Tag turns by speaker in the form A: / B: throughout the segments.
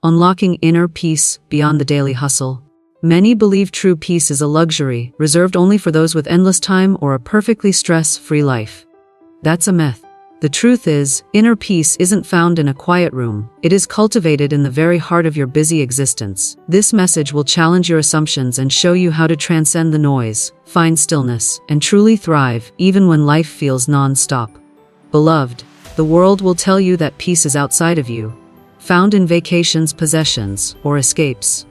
A: unlocking inner peace beyond the daily hustle. Many believe true peace is a luxury, reserved only for those with endless time or a perfectly stress-free life. That's a myth. The truth is, inner peace isn't found in a quiet room. It is cultivated in the very heart of your busy existence. This message will challenge your assumptions and show you how to transcend the noise, find stillness, and truly thrive, even when life feels non-stop. Beloved, the world will tell you that peace is outside of you, found in vacations, possessions, or escapes.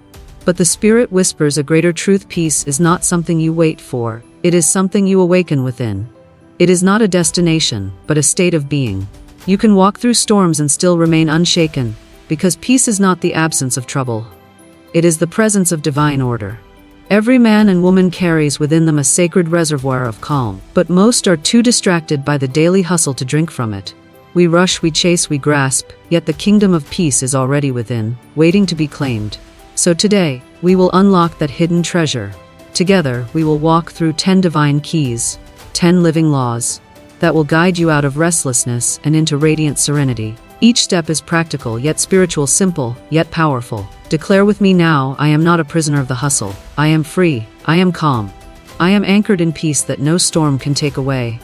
A: But the Spirit whispers a greater truth: peace is not something you wait for, it is something you awaken within. It is not a destination, but a state of being. You can walk through storms and still remain unshaken, because peace is not the absence of trouble. It is the presence of divine order. Every man and woman carries within them a sacred reservoir of calm, but most are too distracted by the daily hustle to drink from it. We rush, we chase, we grasp, yet the kingdom of peace is already within, waiting to be claimed. So today, we will unlock that hidden treasure. Together, we will walk through 10 divine keys, 10 living laws, that will guide you out of restlessness and into radiant serenity. Each step is practical, yet spiritual, simple, yet powerful. Declare with me now: I am not a prisoner of the hustle. I am free. I am calm. I am anchored in peace that no storm can take away.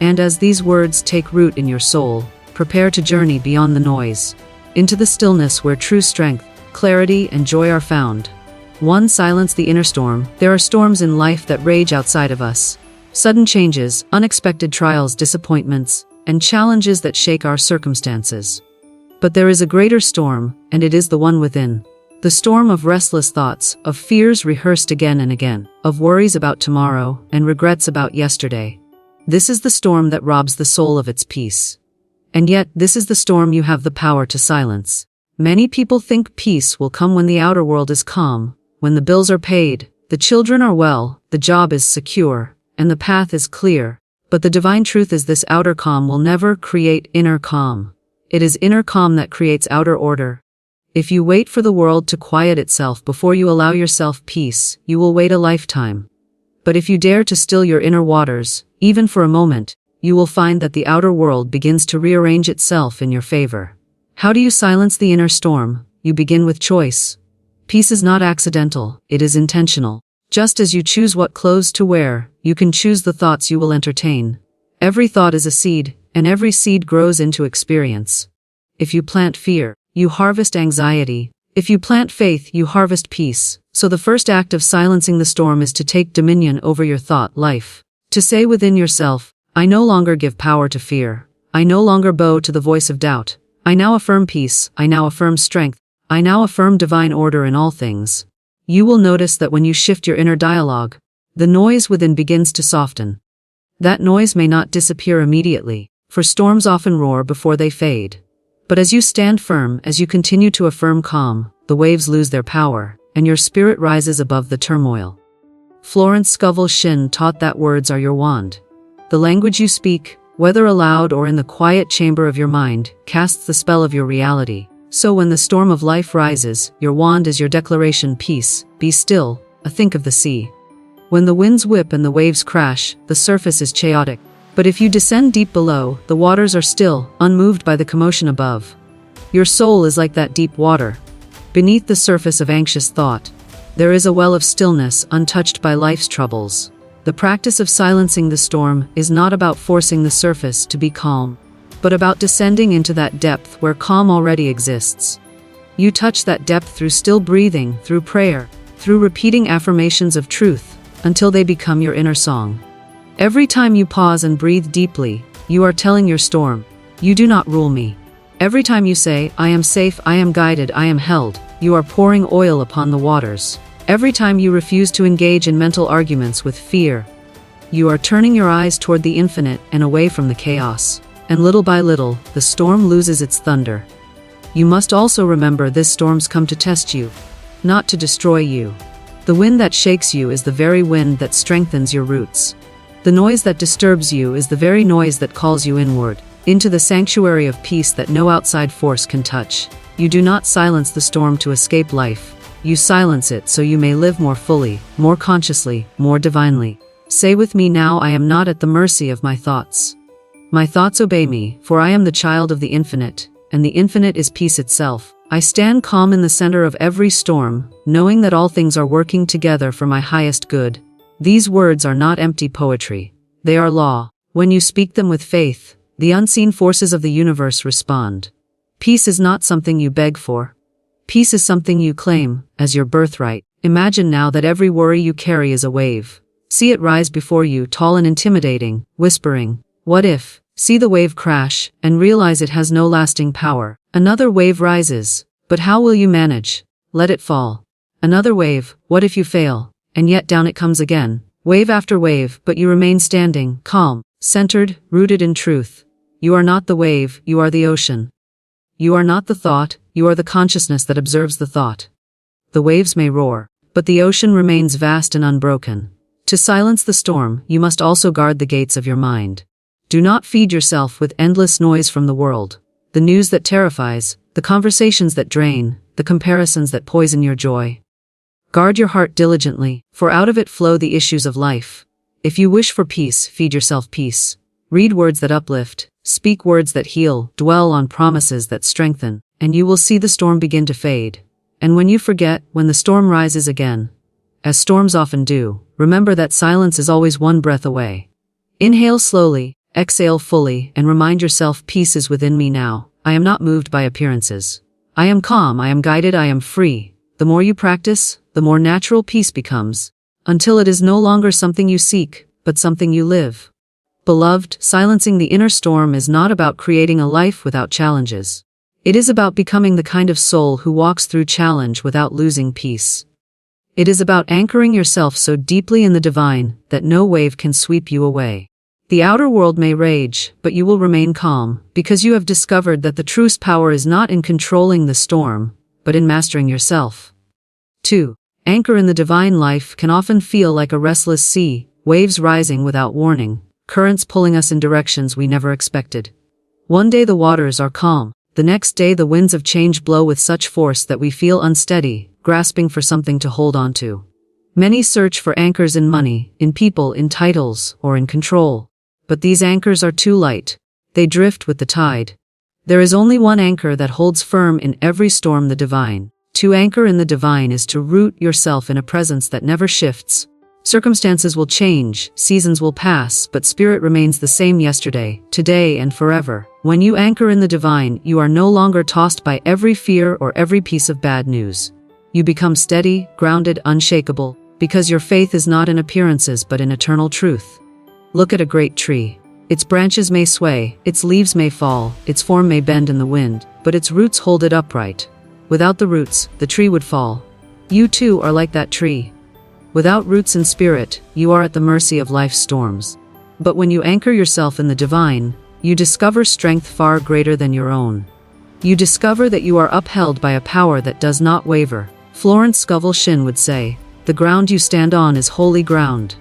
A: And as these words take root in your soul, prepare to journey beyond the noise, into the stillness where true strength, clarity, and joy are found. 1. Silence the inner storm. There are storms in life that rage outside of us. Sudden changes, unexpected trials, disappointments, and challenges that shake our circumstances. But there is a greater storm, and it is the one within. The storm of restless thoughts, of fears rehearsed again and again, of worries about tomorrow, and regrets about yesterday. This is the storm that robs the soul of its peace. And yet, this is the storm you have the power to silence. Many people think peace will come when the outer world is calm, when the bills are paid, the children are well, the job is secure, and the path is clear. But the divine truth is this: outer calm will never create inner calm. It is inner calm that creates outer order. If you wait for the world to quiet itself before you allow yourself peace, you will wait a lifetime. But if you dare to still your inner waters, even for a moment, you will find that the outer world begins to rearrange itself in your favor. How do you silence the inner storm? You begin with choice. Peace is not accidental, it is intentional. Just as you choose what clothes to wear, you can choose the thoughts you will entertain. Every thought is a seed, and every seed grows into experience. If you plant fear, you harvest anxiety. If you plant faith, you harvest peace. So the first act of silencing the storm is to take dominion over your thought life. To say within yourself, I no longer give power to fear. I no longer bow to the voice of doubt. I now affirm peace. I now affirm strength. I now affirm divine order in all things. You will notice that when you shift your inner dialogue, the noise within begins to soften. That noise may not disappear immediately, for storms often roar before they fade. But as you stand firm, as you continue to affirm calm, the waves lose their power, and your spirit rises above the turmoil. Florence Scovel Shinn taught that words are your wand. The language you speak, whether aloud or in the quiet chamber of your mind, casts the spell of your reality. So when the storm of life rises, your wand is your declaration: peace, be still, think of the sea. When the winds whip and the waves crash, the surface is chaotic. But if you descend deep below, the waters are still, unmoved by the commotion above. Your soul is like that deep water. Beneath the surface of anxious thought, there is a well of stillness untouched by life's troubles. The practice of silencing the storm is not about forcing the surface to be calm, but about descending into that depth where calm already exists. You touch that depth through still breathing, through prayer, through repeating affirmations of truth, until they become your inner song. Every time you pause and breathe deeply, you are telling your storm, you do not rule me. Every time you say, I am safe, I am guided, I am held, you are pouring oil upon the waters. Every time you refuse to engage in mental arguments with fear, you are turning your eyes toward the infinite and away from the chaos. And little by little, the storm loses its thunder. You must also remember this: storms come to test you, not to destroy you. The wind that shakes you is the very wind that strengthens your roots. The noise that disturbs you is the very noise that calls you inward, into the sanctuary of peace that no outside force can touch. You do not silence the storm to escape life. You silence it so you may live more fully, more consciously, more divinely. Say with me now: I am not at the mercy of my thoughts. My thoughts obey me, for I am the child of the infinite, and the infinite is peace itself. I stand calm in the center of every storm, knowing that all things are working together for my highest good. These words are not empty poetry. They are law. When you speak them with faith, the unseen forces of the universe respond. Peace is not something you beg for. Peace is something you claim as your birthright. Imagine now that every worry you carry is a wave. See it rise before you, tall and intimidating, whispering, "What if?" See the wave crash, and realize it has no lasting power. Another wave rises, but how will you manage? Let it fall. Another wave, what if you fail? And yet down it comes again, wave after wave, but you remain standing, calm, centered, rooted in truth. You are not the wave, you are the ocean. You are not the thought, you are the consciousness that observes the thought. The waves may roar, but the ocean remains vast and unbroken. To silence the storm, you must also guard the gates of your mind. Do not feed yourself with endless noise from the world. The news that terrifies, the conversations that drain, the comparisons that poison your joy. Guard your heart diligently, for out of it flow the issues of life. If you wish for peace, feed yourself peace. Read words that uplift, speak words that heal, dwell on promises that strengthen, and you will see the storm begin to fade. And when you forget, when the storm rises again, as storms often do, remember that silence is always one breath away. Inhale slowly, exhale fully, and remind yourself peace is within me now. I am not moved by appearances. I am calm, I am guided, I am free. The more you practice, the more natural peace becomes, until it is no longer something you seek, but something you live. Beloved, silencing the inner storm is not about creating a life without challenges. It is about becoming the kind of soul who walks through challenge without losing peace. It is about anchoring yourself so deeply in the divine that no wave can sweep you away. The outer world may rage, but you will remain calm, because you have discovered that the truest power is not in controlling the storm, but in mastering yourself. 2. Anchor in the divine life can often feel like a restless sea, waves rising without warning, currents pulling us in directions we never expected. One day the waters are calm, the next day the winds of change blow with such force that we feel unsteady, grasping for something to hold on to. Many search for anchors in money, in people, in titles, or in control. But these anchors are too light. They drift with the tide. There is only one anchor that holds firm in every storm, the divine. To anchor in the divine is to root yourself in a presence that never shifts. Circumstances will change, seasons will pass, but spirit remains the same yesterday, today, and forever. When you anchor in the divine, you are no longer tossed by every fear or every piece of bad news. You become steady, grounded, unshakable, because your faith is not in appearances but in eternal truth. Look at a great tree. Its branches may sway, its leaves may fall, its form may bend in the wind, but its roots hold it upright. Without the roots, the tree would fall. You too are like that tree. Without roots and spirit, you are at the mercy of life's storms. But when you anchor yourself in the divine, you discover strength far greater than your own. You discover that you are upheld by a power that does not waver. Florence Scovel Shinn would say, "The ground you stand on is holy ground."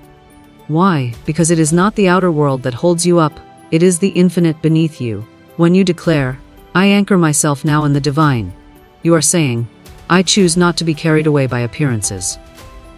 A: Why? Because it is not the outer world that holds you up, it is the infinite beneath you. When you declare, "I anchor myself now in the divine," you are saying, "I choose not to be carried away by appearances.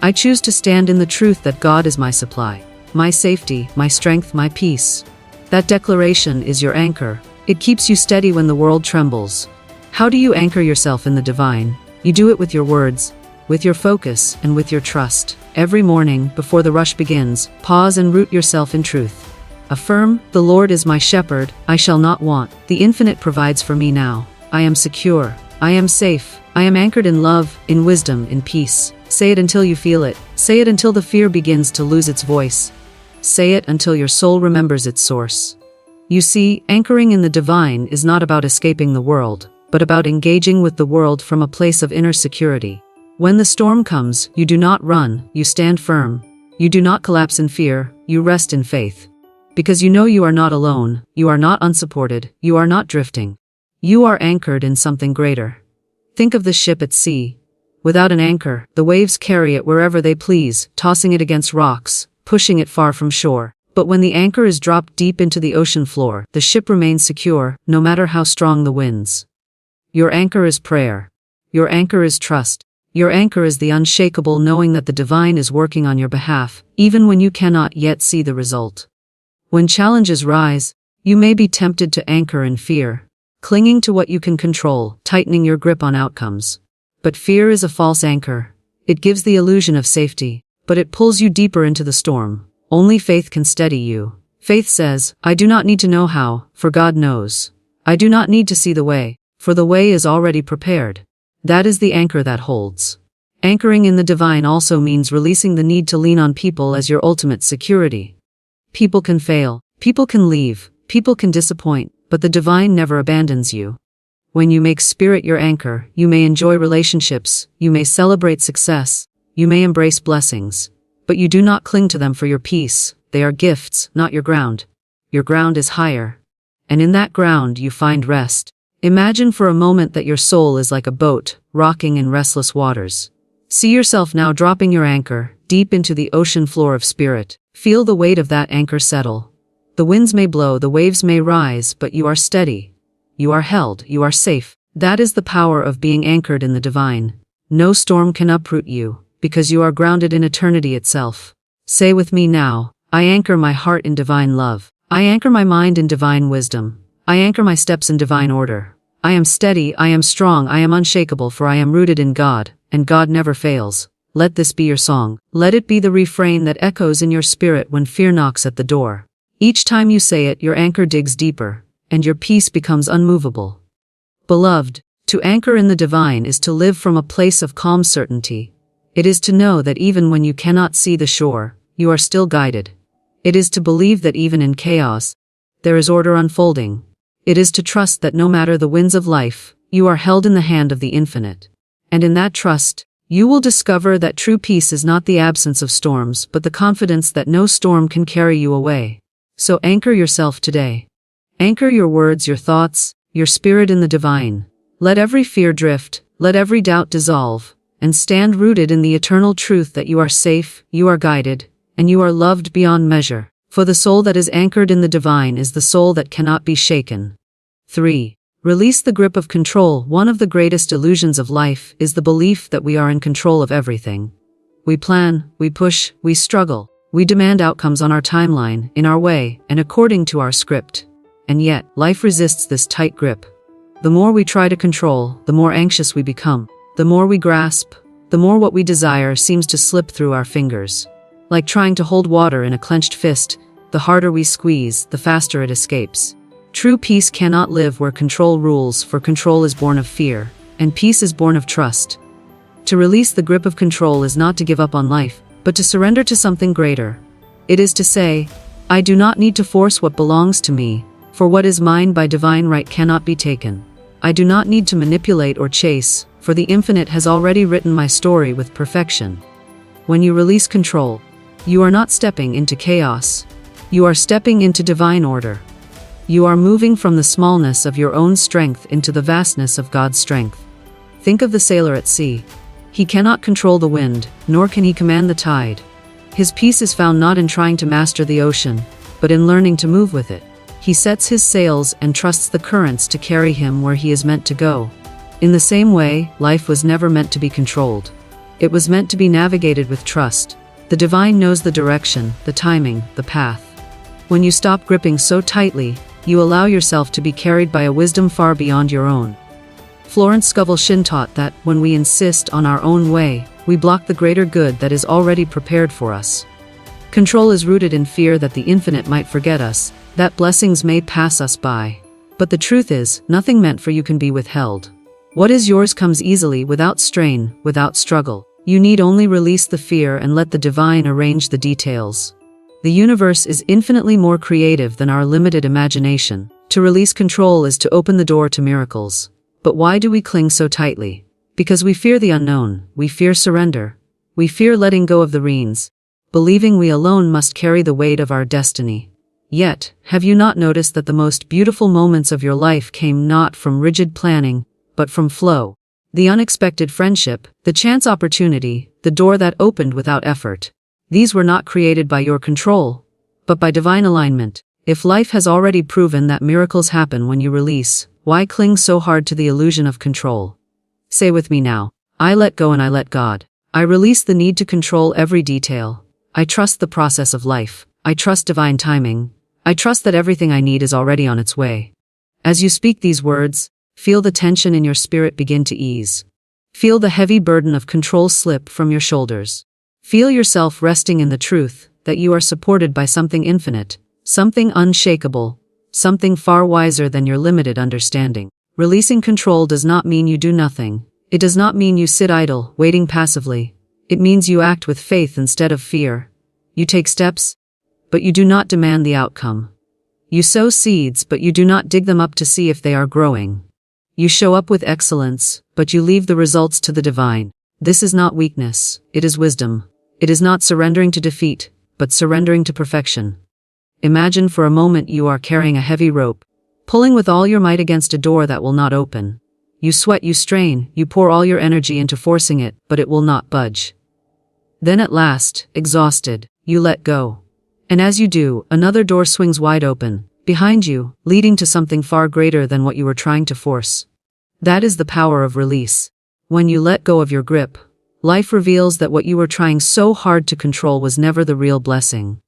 A: I choose to stand in the truth that God is my supply, my safety, my strength, my peace." That declaration is your anchor. It keeps you steady when the world trembles. How do you anchor yourself in the divine? You do it with your words, with your focus, and with your trust. Every morning, before the rush begins, pause and root yourself in truth. Affirm, "The Lord is my shepherd, I shall not want. The infinite provides for me now. I am secure. I am safe. I am anchored in love, in wisdom, in peace." Say it until you feel it. Say it until the fear begins to lose its voice. Say it until your soul remembers its source. You see, anchoring in the divine is not about escaping the world, but about engaging with the world from a place of inner security. When the storm comes, you do not run, you stand firm. You do not collapse in fear, you rest in faith. Because you know you are not alone, you are not unsupported, you are not drifting. You are anchored in something greater. Think of the ship at sea. Without an anchor, the waves carry it wherever they please, tossing it against rocks, pushing it far from shore. But when the anchor is dropped deep into the ocean floor, the ship remains secure, no matter how strong the winds. Your anchor is prayer. Your anchor is trust. Your anchor is the unshakable knowing that the divine is working on your behalf, even when you cannot yet see the result. When challenges rise, you may be tempted to anchor in fear. clinging to what you can control, tightening your grip on outcomes. But fear is a false anchor. It gives the illusion of safety, but it pulls you deeper into the storm. Only faith can steady you. Faith says, I do not need to know how, for God knows. I do not need to see the way, for the way is already prepared. That is the anchor that holds. Anchoring in the divine also means releasing the need to lean on people as your ultimate security. People can fail, people can leave, people can disappoint, but the divine never abandons you. When you make spirit your anchor, you may enjoy relationships, you may celebrate success, you may embrace blessings, but you do not cling to them for your peace. They are gifts, not your ground. Your ground is higher. And in that ground you find rest. Imagine for a moment that your soul is like a boat, rocking in restless waters. See yourself now dropping your anchor, deep into the ocean floor of spirit. Feel the weight of that anchor settle. The winds may blow, the waves may rise, but you are steady. You are held, you are safe. That is the power of being anchored in the divine. No storm can uproot you, because you are grounded in eternity itself. Say with me now, I anchor my heart in divine love. I anchor my mind in divine wisdom. I anchor my steps in divine order. I am steady, I am strong, I am unshakable, for I am rooted in God, and God never fails. Let this be your song. Let it be the refrain that echoes in your spirit when fear knocks at the door. Each time you say it, your anchor digs deeper, and your peace becomes unmovable. Beloved, to anchor in the divine is to live from a place of calm certainty. It is to know that even when you cannot see the shore, you are still guided. It is to believe that even in chaos, there is order unfolding. It is to trust that no matter the winds of life, you are held in the hand of the infinite. And in that trust, you will discover that true peace is not the absence of storms, but the confidence that no storm can carry you away. So anchor yourself today. Anchor your words, your thoughts, your spirit in the divine. Let every fear drift, let every doubt dissolve, and stand rooted in the eternal truth that you are safe, you are guided, and you are loved beyond measure. For the soul that is anchored in the divine is the soul that cannot be shaken. 3. Release the grip of control. One of the greatest illusions of life is the belief that we are in control of everything. We plan, we push, we struggle, we demand outcomes on our timeline, in our way, and according to our script. And yet, life resists this tight grip. The more we try to control, the more anxious we become. The more we grasp, the more what we desire seems to slip through our fingers. Like trying to hold water in a clenched fist, the harder we squeeze, the faster it escapes. True peace cannot live where control rules, for control is born of fear, and peace is born of trust. To release the grip of control is not to give up on life, but to surrender to something greater. It is to say, I do not need to force what belongs to me, for what is mine by divine right cannot be taken. I do not need to manipulate or chase, for the infinite has already written my story with perfection. When you release control, you are not stepping into chaos. You are stepping into divine order. You are moving from the smallness of your own strength into the vastness of God's strength. Think of the sailor at sea. He cannot control the wind, nor can he command the tide. His peace is found not in trying to master the ocean, but in learning to move with it. He sets his sails and trusts the currents to carry him where he is meant to go. In the same way, life was never meant to be controlled. It was meant to be navigated with trust. The divine knows the direction, the timing, the path. When you stop gripping so tightly, you allow yourself to be carried by a wisdom far beyond your own. Florence Scovel Shinn taught that, when we insist on our own way, we block the greater good that is already prepared for us. Control is rooted in fear that the infinite might forget us, that blessings may pass us by. But the truth is, nothing meant for you can be withheld. What is yours comes easily, without strain, without struggle. You need only release the fear and let the divine arrange the details. The universe is infinitely more creative than our limited imagination. To release control is to open the door to miracles. But why do we cling so tightly? Because we fear the unknown, we fear surrender, we fear letting go of the reins, believing we alone must carry the weight of our destiny. Yet, have you not noticed that the most beautiful moments of your life came not from rigid planning, but from flow? The unexpected friendship, the chance opportunity, the door that opened without effort. These were not created by your control, but by divine alignment. If life has already proven that miracles happen when you release, why cling so hard to the illusion of control? Say with me now, I let go and I let God. I release the need to control every detail. I trust the process of life. I trust divine timing. I trust that everything I need is already on its way. As you speak these words, feel the tension in your spirit begin to ease. Feel the heavy burden of control slip from your shoulders. Feel yourself resting in the truth that you are supported by something infinite, something unshakable, something far wiser than your limited understanding. Releasing control does not mean you do nothing. It does not mean you sit idle, waiting passively. It means you act with faith instead of fear. You take steps, but you do not demand the outcome. You sow seeds, but you do not dig them up to see if they are growing. You show up with excellence, but you leave the results to the divine. This is not weakness, it is wisdom. It is not surrendering to defeat, but surrendering to perfection. Imagine for a moment you are carrying a heavy rope, pulling with all your might against a door that will not open. You sweat, you strain, you pour all your energy into forcing it, but it will not budge. Then at last, exhausted, you let go. And as you do, another door swings wide open, behind you, leading to something far greater than what you were trying to force. That is the power of release. When you let go of your grip, life reveals that what you were trying so hard to control was never the real blessing.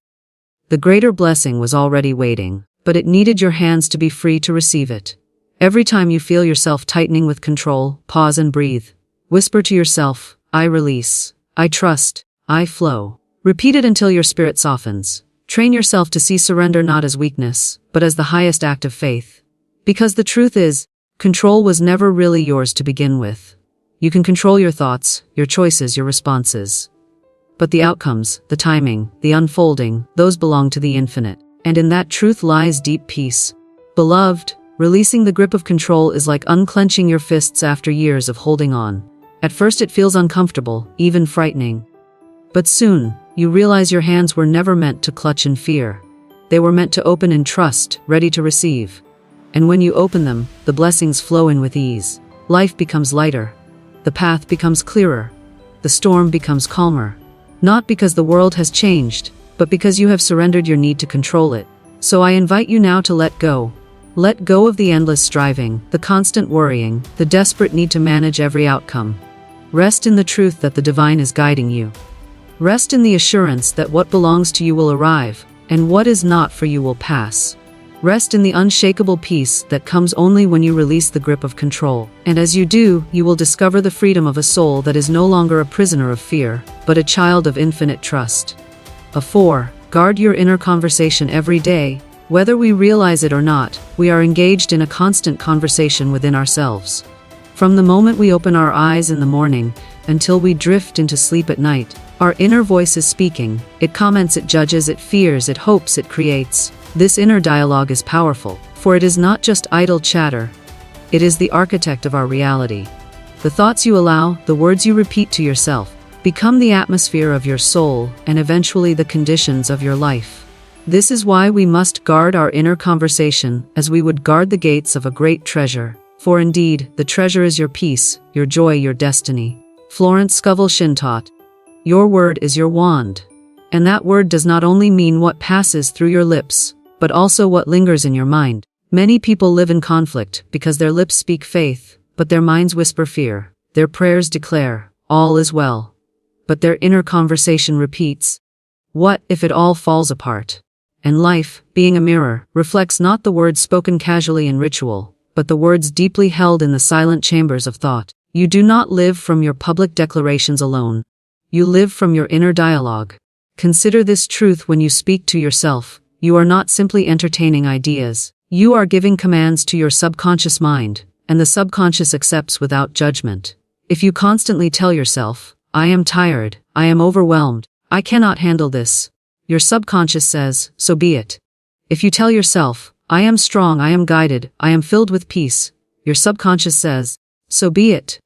A: The greater blessing was already waiting, but it needed your hands to be free to receive it. Every time you feel yourself tightening with control, pause and breathe. Whisper to yourself, I release, I trust, I flow. Repeat it until your spirit softens. Train yourself to see surrender not as weakness, but as the highest act of faith. Because the truth is, control was never really yours to begin with. You can control your thoughts, your choices, your responses. But the outcomes, the timing, the unfolding, those belong to the infinite. And in that truth lies deep peace. Beloved, releasing the grip of control is like unclenching your fists after years of holding on. At first it feels uncomfortable, even frightening. But soon, you realize your hands were never meant to clutch in fear. They were meant to open in trust, ready to receive. And when you open them, the blessings flow in with ease. Life becomes lighter. The path becomes clearer. The storm becomes calmer. Not because the world has changed, but because you have surrendered your need to control it. So I invite you now to let go. Let go of the endless striving, the constant worrying, the desperate need to manage every outcome. Rest in the truth that the divine is guiding you. Rest in the assurance that what belongs to you will arrive, and what is not for you will pass. Rest in the unshakable peace that comes only when you release the grip of control. And as you do, you will discover the freedom of a soul that is no longer a prisoner of fear, but a child of infinite trust. 4. Guard your inner conversation every day. Whether we realize it or not, we are engaged in a constant conversation within ourselves. From the moment we open our eyes in the morning, until we drift into sleep at night, our inner voice is speaking. It comments, it judges, it fears, it hopes, it creates. This inner dialogue is powerful, for it is not just idle chatter. It is the architect of our reality. The thoughts you allow, the words you repeat to yourself, become the atmosphere of your soul and eventually the conditions of your life. This is why we must guard our inner conversation as we would guard the gates of a great treasure. For indeed, the treasure is your peace, your joy, your destiny. Florence Scovel Shinn taught, your word is your wand. And that word does not only mean what passes through your lips, but also what lingers in your mind. Many people live in conflict because their lips speak faith, but their minds whisper fear. Their prayers declare, all is well. But their inner conversation repeats, what if it all falls apart? And life, being a mirror, reflects not the words spoken casually in ritual, but the words deeply held in the silent chambers of thought. You do not live from your public declarations alone. You live from your inner dialogue. Consider this truth when you speak to yourself. You are not simply entertaining ideas. You are giving commands to your subconscious mind, and the subconscious accepts without judgment. If you constantly tell yourself, I am tired, I am overwhelmed, I cannot handle this, your subconscious says, so be it. If you tell yourself, I am strong, I am guided, I am filled with peace, your subconscious says, so be it.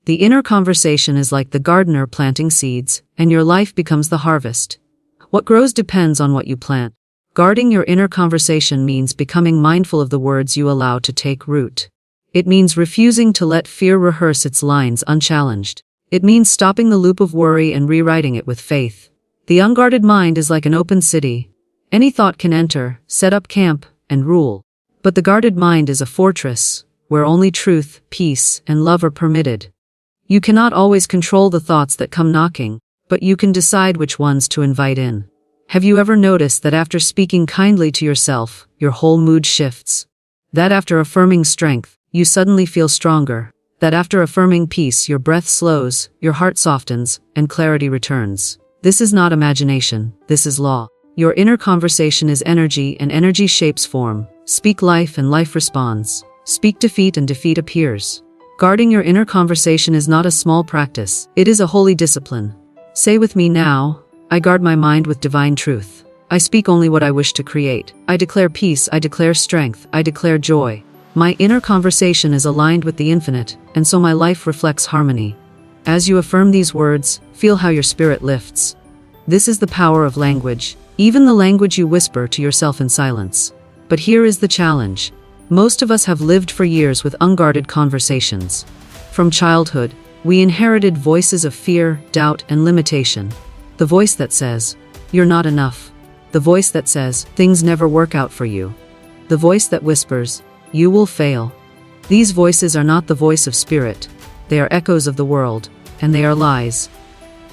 A: The inner conversation is like the gardener planting seeds, and your life becomes the harvest. What grows depends on what you plant. Guarding your inner conversation means becoming mindful of the words you allow to take root. It means refusing to let fear rehearse its lines unchallenged. It means stopping the loop of worry and rewriting it with faith. The unguarded mind is like an open city. Any thought can enter, set up camp, and rule. But the guarded mind is a fortress, where only truth, peace, and love are permitted. You cannot always control the thoughts that come knocking, but you can decide which ones to invite in. Have you ever noticed that after speaking kindly to yourself, your whole mood shifts? That after affirming strength, you suddenly feel stronger. That after affirming peace, your breath slows, your heart softens, and clarity returns. This is not imagination, this is law. Your inner conversation is energy, and energy shapes form. Speak life and life responds. Speak defeat and defeat appears. Guarding your inner conversation is not a small practice, it is a holy discipline. Say with me now, I guard my mind with divine truth. I speak only what I wish to create. I declare peace, I declare strength, I declare joy. My inner conversation is aligned with the infinite, and so my life reflects harmony. As you affirm these words, feel how your spirit lifts. This is the power of language, even the language you whisper to yourself in silence. But here is the challenge. Most of us have lived for years with unguarded conversations. From childhood, we inherited voices of fear, doubt, and limitation. The voice that says, "You're not enough." The voice that says, "Things never work out for you." The voice that whispers, "You will fail." These voices are not the voice of spirit. They are echoes of the world, and they are lies.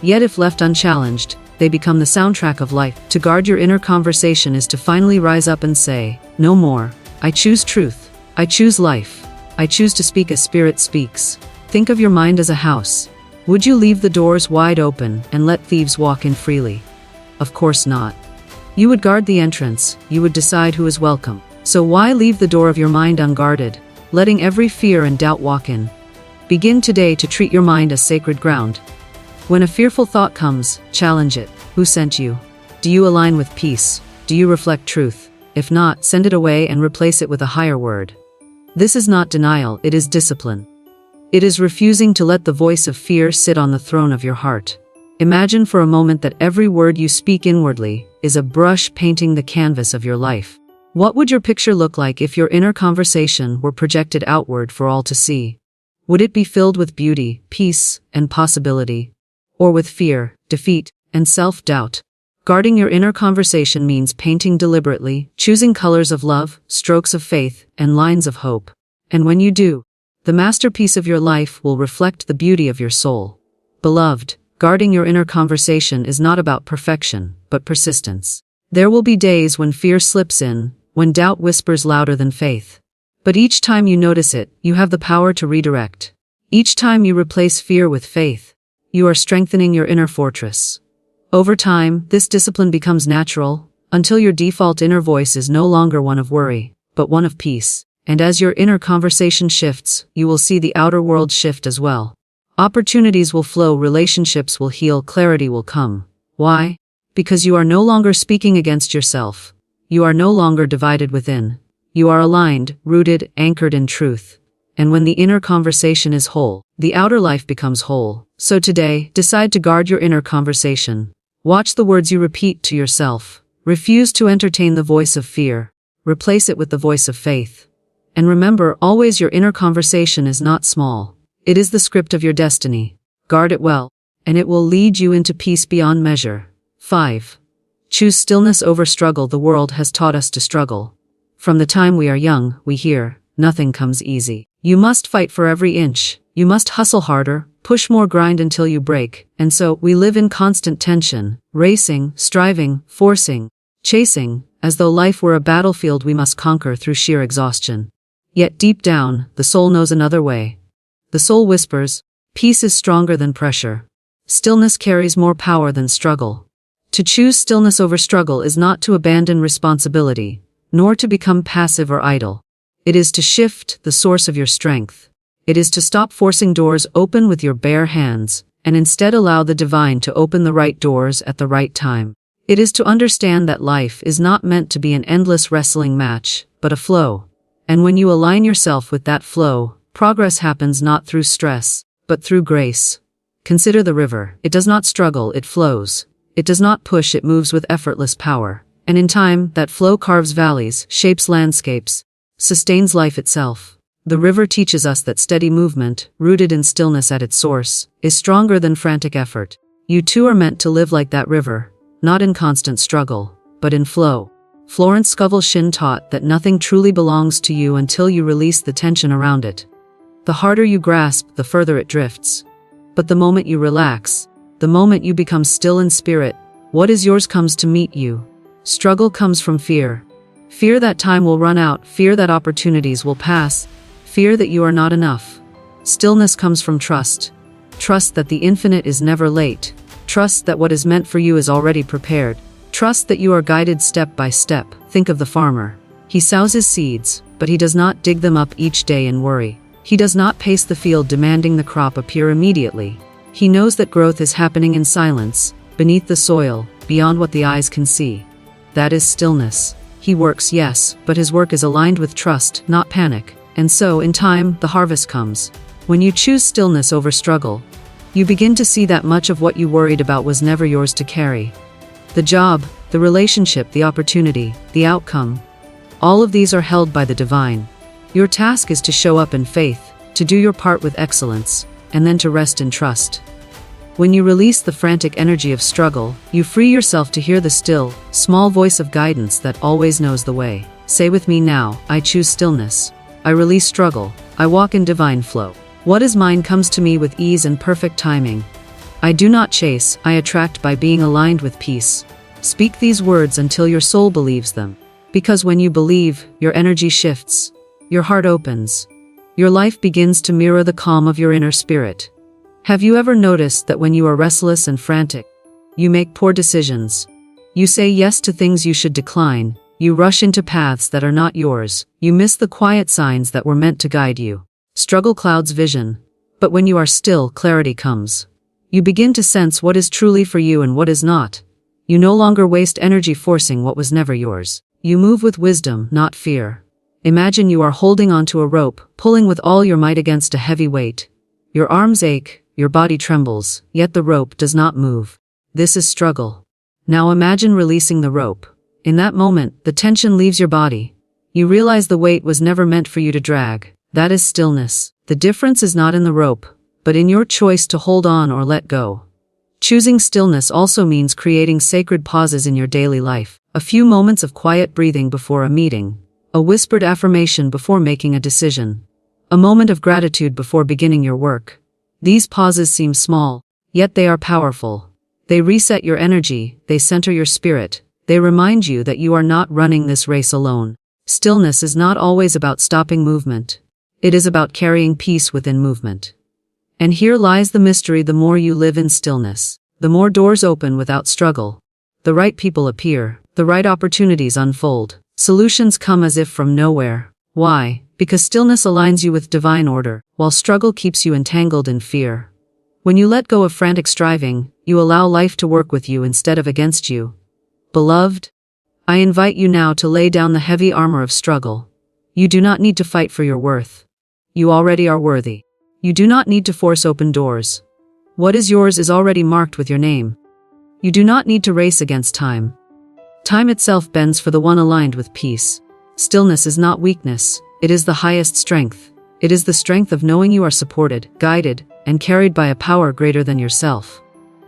A: Yet if left unchallenged, they become the soundtrack of life. To guard your inner conversation is to finally rise up and say, "No more. I choose truth. I choose life. I choose to speak as spirit speaks." Think of your mind as a house. Would you leave the doors wide open and let thieves walk in freely? Of course not. You would guard the entrance, you would decide who is welcome. So why leave the door of your mind unguarded, letting every fear and doubt walk in? Begin today to treat your mind as sacred ground. When a fearful thought comes, challenge it. Who sent you? Do you align with peace? Do you reflect truth? If not, send it away and replace it with a higher word. This is not denial, it is discipline. It is refusing to let the voice of fear sit on the throne of your heart. Imagine for a moment that every word you speak inwardly is a brush painting the canvas of your life. What would your picture look like if your inner conversation were projected outward for all to see? Would it be filled with beauty, peace, and possibility? Or with fear, defeat, and self-doubt? Guarding your inner conversation means painting deliberately, choosing colors of love, strokes of faith, and lines of hope. And when you do, the masterpiece of your life will reflect the beauty of your soul. Beloved, guarding your inner conversation is not about perfection, but persistence. There will be days when fear slips in, when doubt whispers louder than faith. But each time you notice it, you have the power to redirect. Each time you replace fear with faith, you are strengthening your inner fortress. Over time, this discipline becomes natural, until your default inner voice is no longer one of worry, but one of peace. And as your inner conversation shifts, you will see the outer world shift as well. Opportunities will flow, relationships will heal, clarity will come. Why? Because you are no longer speaking against yourself. You are no longer divided within. You are aligned, rooted, anchored in truth. And when the inner conversation is whole, the outer life becomes whole. So today, decide to guard your inner conversation. Watch the words you repeat to yourself. Refuse to entertain the voice of fear. Replace it with the voice of faith. And remember, always your inner conversation is not small. It is the script of your destiny. Guard it well, and it will lead you into peace beyond measure. 5. Choose stillness over struggle. The world has taught us to struggle. From the time we are young, we hear, nothing comes easy. You must fight for every inch. You must hustle harder, push more, grind until you break. And so, we live in constant tension, racing, striving, forcing, chasing, as though life were a battlefield we must conquer through sheer exhaustion. Yet deep down, the soul knows another way. The soul whispers, peace is stronger than pressure. Stillness carries more power than struggle. To choose stillness over struggle is not to abandon responsibility, nor to become passive or idle. It is to shift the source of your strength. It is to stop forcing doors open with your bare hands, and instead allow the divine to open the right doors at the right time. It is to understand that life is not meant to be an endless wrestling match, but a flow. And when you align yourself with that flow, progress happens not through stress, but through grace. Consider the river. It does not struggle, it flows. It does not push, it moves with effortless power. And in time, that flow carves valleys, shapes landscapes, sustains life itself. The river teaches us that steady movement, rooted in stillness at its source, is stronger than frantic effort. You too are meant to live like that river, not in constant struggle, but in flow. Florence Scovel Shinn taught that nothing truly belongs to you until you release the tension around it. The harder you grasp, the further it drifts. But the moment you relax, the moment you become still in spirit, what is yours comes to meet you. Struggle comes from fear. Fear that time will run out, fear that opportunities will pass, fear that you are not enough. Stillness comes from trust. Trust that the infinite is never late. Trust that what is meant for you is already prepared. Trust that you are guided step by step. Think of the farmer. He sows his seeds, but he does not dig them up each day and worry. He does not pace the field demanding the crop appear immediately. He knows that growth is happening in silence, beneath the soil, beyond what the eyes can see. That is stillness. He works, yes, but his work is aligned with trust, not panic. And so, in time, the harvest comes. When you choose stillness over struggle, you begin to see that much of what you worried about was never yours to carry. The job, the relationship, the opportunity, the outcome, all of these are held by the divine. Your task is to show up in faith, to do your part with excellence, and then to rest in trust. When you release the frantic energy of struggle, you free yourself to hear the still, small voice of guidance that always knows the way. Say with me now, I choose stillness. I release struggle. I walk in divine flow. What is mine comes to me with ease and perfect timing. I do not chase, I attract by being aligned with peace. Speak these words until your soul believes them. Because when you believe, your energy shifts. Your heart opens. Your life begins to mirror the calm of your inner spirit. Have you ever noticed that when you are restless and frantic, you make poor decisions? You say yes to things you should decline. You rush into paths that are not yours. You miss the quiet signs that were meant to guide you. Struggle clouds vision. But when you are still, clarity comes. You begin to sense what is truly for you and what is not. You no longer waste energy forcing what was never yours. You move with wisdom, not fear. Imagine you are holding onto a rope, pulling with all your might against a heavy weight. Your arms ache, your body trembles, yet the rope does not move. This is struggle. Now imagine releasing the rope. In that moment, the tension leaves your body. You realize the weight was never meant for you to drag. That is stillness. The difference is not in the rope, but in your choice to hold on or let go. Choosing stillness also means creating sacred pauses in your daily life. A few moments of quiet breathing before a meeting. A whispered affirmation before making a decision. A moment of gratitude before beginning your work. These pauses seem small, yet they are powerful. They reset your energy, they center your spirit, they remind you that you are not running this race alone. Stillness is not always about stopping movement. It is about carrying peace within movement. And here lies the mystery: the more you live in stillness, the more doors open without struggle. The right people appear, the right opportunities unfold, solutions come as if from nowhere. Why? Because stillness aligns you with divine order, while struggle keeps you entangled in fear. When you let go of frantic striving, you allow life to work with you instead of against you. Beloved, I invite you now to lay down the heavy armor of struggle. You do not need to fight for your worth. You already are worthy. You do not need to force open doors. What is yours is already marked with your name. You do not need to race against time. Time itself bends for the one aligned with peace. Stillness is not weakness, it is the highest strength. It is the strength of knowing you are supported, guided, and carried by a power greater than yourself.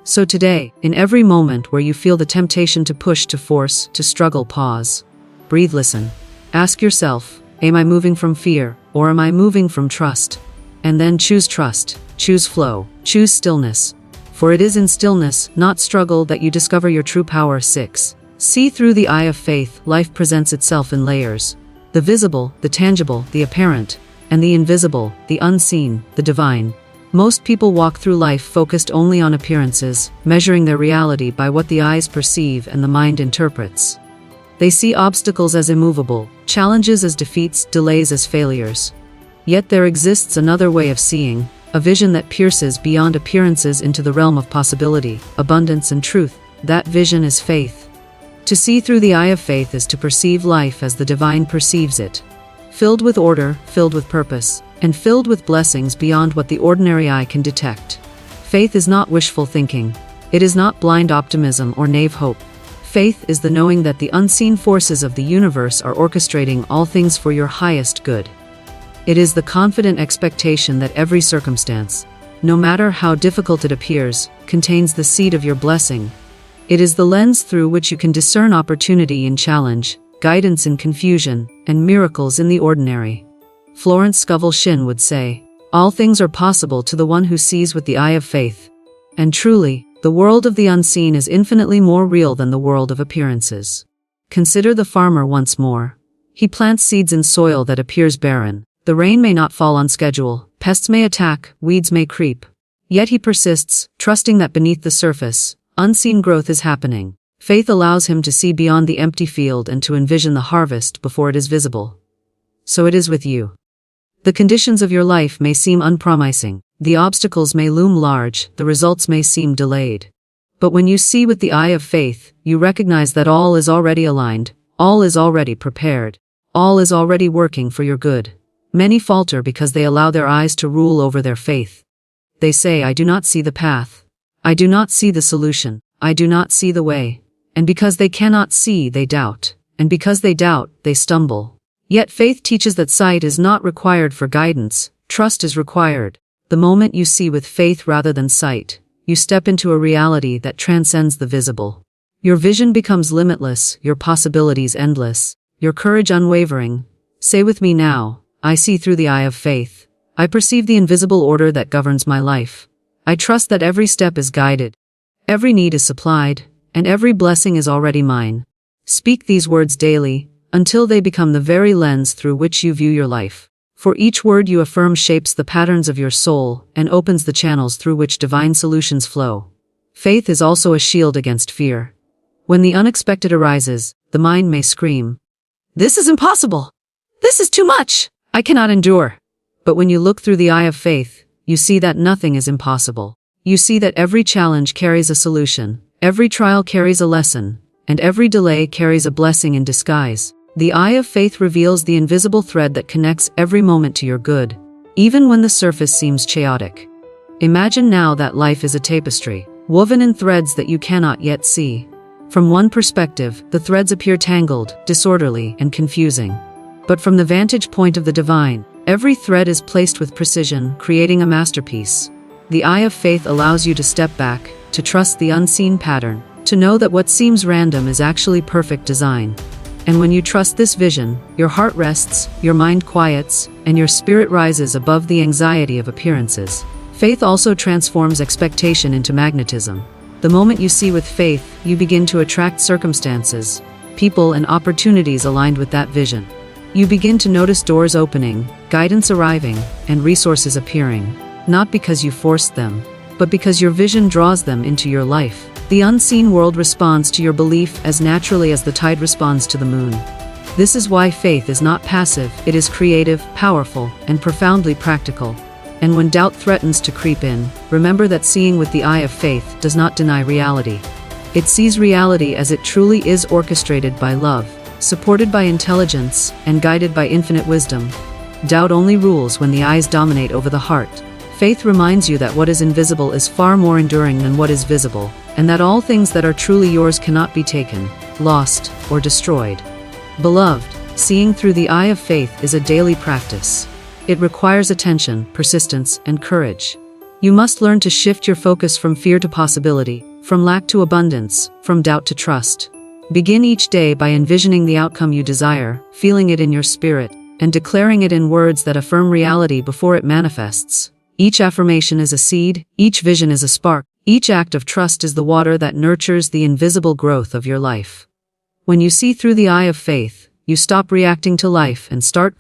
A: So today, in every moment where you feel the temptation to push, to force, to struggle, pause. Breathe, listen. Ask yourself, am I moving from fear, or am I moving from trust? And then choose trust, choose flow, choose stillness. For it is in stillness, not struggle, that you discover your true power. 6. See through the eye of faith. Life presents itself in layers. The visible, the tangible, the apparent, and the invisible, the unseen, the divine. Most people walk through life focused only on appearances, measuring their reality by what the eyes perceive and the mind interprets. They see obstacles as immovable, challenges as defeats, delays as failures. Yet there exists another way of seeing, a vision that pierces beyond appearances into the realm of possibility, abundance, and truth. That vision is faith. To see through the eye of faith is to perceive life as the divine perceives it. Filled with order, filled with purpose, and filled with blessings beyond what the ordinary eye can detect. Faith is not wishful thinking. It is not blind optimism or naive hope. Faith is the knowing that the unseen forces of the universe are orchestrating all things for your highest good. It is the confident expectation that every circumstance, no matter how difficult it appears, contains the seed of your blessing. It is the lens through which you can discern opportunity in challenge, guidance in confusion, and miracles in the ordinary. Florence Scovel Shinn would say, "All things are possible to the one who sees with the eye of faith." And truly, the world of the unseen is infinitely more real than the world of appearances. Consider the farmer once more. He plants seeds in soil that appears barren. The rain may not fall on schedule, pests may attack, weeds may creep. Yet he persists, trusting that beneath the surface, unseen growth is happening. Faith allows him to see beyond the empty field and to envision the harvest before it is visible. So it is with you. The conditions of your life may seem unpromising. The obstacles may loom large, the results may seem delayed. But when you see with the eye of faith, you recognize that all is already aligned, all is already prepared, all is already working for your good. Many falter because they allow their eyes to rule over their faith. They say, I do not see the path. I do not see the solution. I do not see the way. And because they cannot see, they doubt. And because they doubt, they stumble. Yet faith teaches that sight is not required for guidance, trust is required. The moment you see with faith rather than sight, you step into a reality that transcends the visible. Your vision becomes limitless, your possibilities endless, your courage unwavering. Say with me now, I see through the eye of faith. I perceive the invisible order that governs my life. I trust that every step is guided, every need is supplied, and every blessing is already mine. Speak these words daily, until they become the very lens through which you view your life. For each word you affirm shapes the patterns of your soul and opens the channels through which divine solutions flow. Faith is also a shield against fear. When the unexpected arises, the mind may scream, "This is impossible! This is too much! I cannot endure." But when you look through the eye of faith, you see that nothing is impossible. You see that every challenge carries a solution, every trial carries a lesson, and every delay carries a blessing in disguise. The eye of faith reveals the invisible thread that connects every moment to your good, even when the surface seems chaotic. Imagine now that life is a tapestry, woven in threads that you cannot yet see. From one perspective, the threads appear tangled, disorderly, and confusing. But from the vantage point of the divine, every thread is placed with precision, creating a masterpiece. The eye of faith allows you to step back, to trust the unseen pattern, to know that what seems random is actually perfect design. And when you trust this vision, your heart rests, your mind quiets, and your spirit rises above the anxiety of appearances. Faith also transforms expectation into magnetism. The moment you see with faith, you begin to attract circumstances, people, and opportunities aligned with that vision. You begin to notice doors opening, guidance arriving, and resources appearing, not because you forced them, but because your vision draws them into your life. The unseen world responds to your belief as naturally as the tide responds to the moon. This is why faith is not passive, it is creative, powerful, and profoundly practical. And when doubt threatens to creep in, remember that seeing with the eye of faith does not deny reality. It sees reality as it truly is, orchestrated by love, supported by intelligence, and guided by infinite wisdom. Doubt only rules when the eyes dominate over the heart. Faith reminds you that what is invisible is far more enduring than what is visible, and that all things that are truly yours cannot be taken, lost, or destroyed. Beloved, seeing through the eye of faith is a daily practice. It requires attention, persistence, and courage. You must learn to shift your focus from fear to possibility, from lack to abundance, from doubt to trust. Begin each day by envisioning the outcome you desire, feeling it in your spirit, and declaring it in words that affirm reality before it manifests. Each affirmation is a seed, each vision is a spark, each act of trust is the water that nurtures the invisible growth of your life. When you see through the eye of faith, you stop reacting to life and start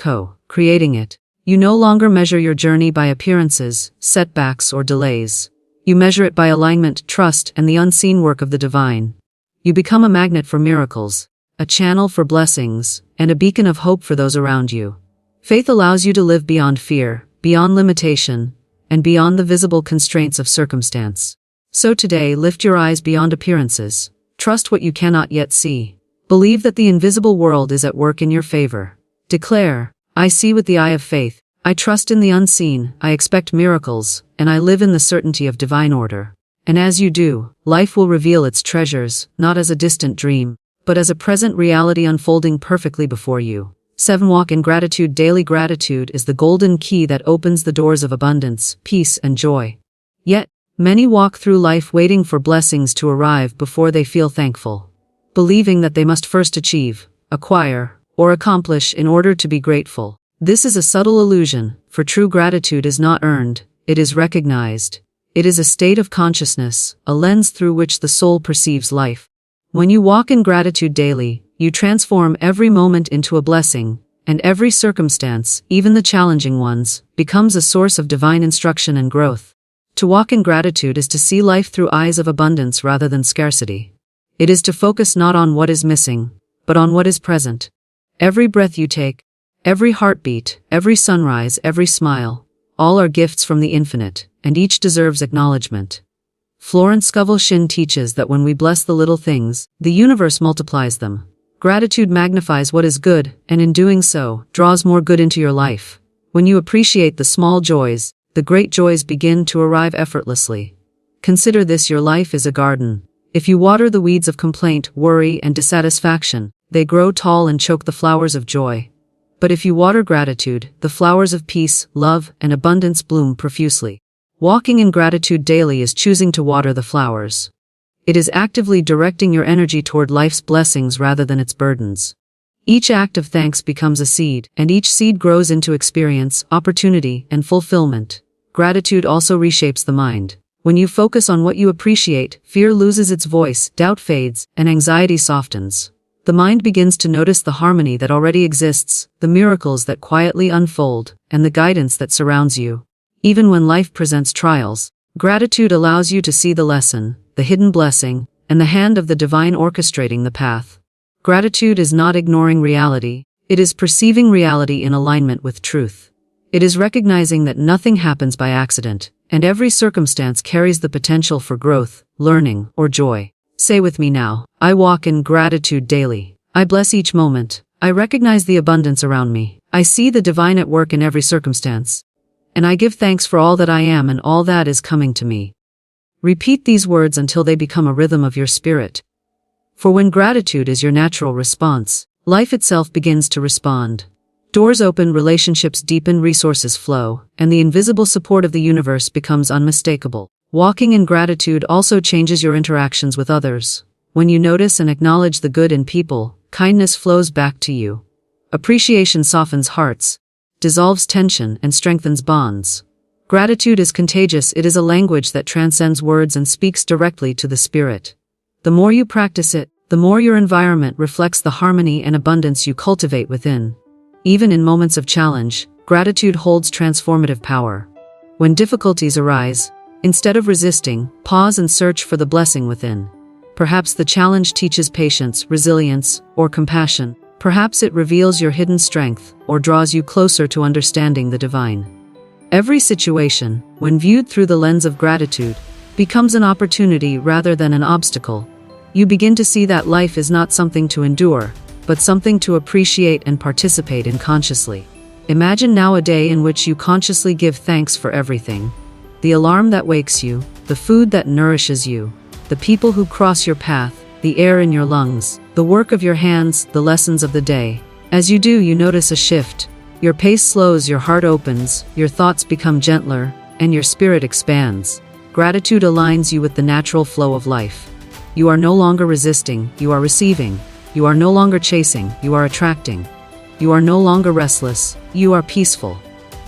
A: creating it. You no longer measure your journey by appearances, setbacks, or delays. You measure it by alignment, trust, and the unseen work of the divine. You become a magnet for miracles, a channel for blessings, and a beacon of hope for those around you. Faith allows you to live beyond fear, beyond limitation, and beyond the visible constraints of circumstance. So today, lift your eyes beyond appearances. Trust what you cannot yet see. Believe that the invisible world is at work in your favor. Declare, I see with the eye of faith. I trust in the unseen, I expect miracles, and I live in the certainty of divine order. And as you do, life will reveal its treasures, not as a distant dream, but as a present reality unfolding perfectly before you. 7. Walk in gratitude. Daily gratitude is the golden key that opens the doors of abundance, peace, and joy. Yet, many walk through life waiting for blessings to arrive before they feel thankful, believing that they must first achieve, acquire, or accomplish in order to be grateful. This is a subtle illusion, for true gratitude is not earned, it is recognized. It is a state of consciousness, a lens through which the soul perceives life. When you walk in gratitude daily, you transform every moment into a blessing, and every circumstance, even the challenging ones, becomes a source of divine instruction and growth. To walk in gratitude is to see life through eyes of abundance rather than scarcity. It is to focus not on what is missing, but on what is present. Every breath you take, every heartbeat, every sunrise, every smile, all are gifts from the infinite, and each deserves acknowledgement. Florence Scovel Shinn teaches that when we bless the little things, the universe multiplies them. Gratitude magnifies what is good, and in doing so, draws more good into your life. When you appreciate the small joys, the great joys begin to arrive effortlessly. Consider this: your life is a garden. If you water the weeds of complaint, worry, and dissatisfaction, they grow tall and choke the flowers of joy. But if you water gratitude, the flowers of peace, love, and abundance bloom profusely. Walking in gratitude daily is choosing to water the flowers. It is actively directing your energy toward life's blessings rather than its burdens. Each act of thanks becomes a seed, and each seed grows into experience, opportunity, and fulfillment. Gratitude also reshapes the mind. When you focus on what you appreciate, fear loses its voice, doubt fades, and anxiety softens. The mind begins to notice the harmony that already exists, the miracles that quietly unfold, and the guidance that surrounds you. Even when life presents trials, gratitude allows you to see the lesson, the hidden blessing, and the hand of the divine orchestrating the path. Gratitude is not ignoring reality, it is perceiving reality in alignment with truth. It is recognizing that nothing happens by accident, and every circumstance carries the potential for growth, learning, or joy. Say with me now: I walk in gratitude daily. I bless each moment. I recognize the abundance around me. I see the divine at work in every circumstance. And I give thanks for all that I am and all that is coming to me. Repeat these words until they become a rhythm of your spirit. For when gratitude is your natural response, life itself begins to respond. Doors open, relationships deepen, resources flow, and the invisible support of the universe becomes unmistakable. Walking in gratitude also changes your interactions with others. When you notice and acknowledge the good in people, kindness flows back to you. Appreciation softens hearts, dissolves tension, and strengthens bonds. Gratitude is contagious. It is a language that transcends words and speaks directly to the spirit. The more you practice it, the more your environment reflects the harmony and abundance you cultivate within. Even in moments of challenge, gratitude holds transformative power. When difficulties arise, instead of resisting, pause and search for the blessing within. Perhaps the challenge teaches patience, resilience, or compassion. Perhaps it reveals your hidden strength, or draws you closer to understanding the divine. Every situation, when viewed through the lens of gratitude, becomes an opportunity rather than an obstacle. You begin to see that life is not something to endure, but something to appreciate and participate in consciously. Imagine now a day in which you consciously give thanks for everything. The alarm that wakes you, the food that nourishes you, the people who cross your path, the air in your lungs, the work of your hands, the lessons of the day. As you do, you notice a shift. Your pace slows, your heart opens, your thoughts become gentler, and your spirit expands. Gratitude aligns you with the natural flow of life. You are no longer resisting, you are receiving. You are no longer chasing, you are attracting. You are no longer restless, you are peaceful.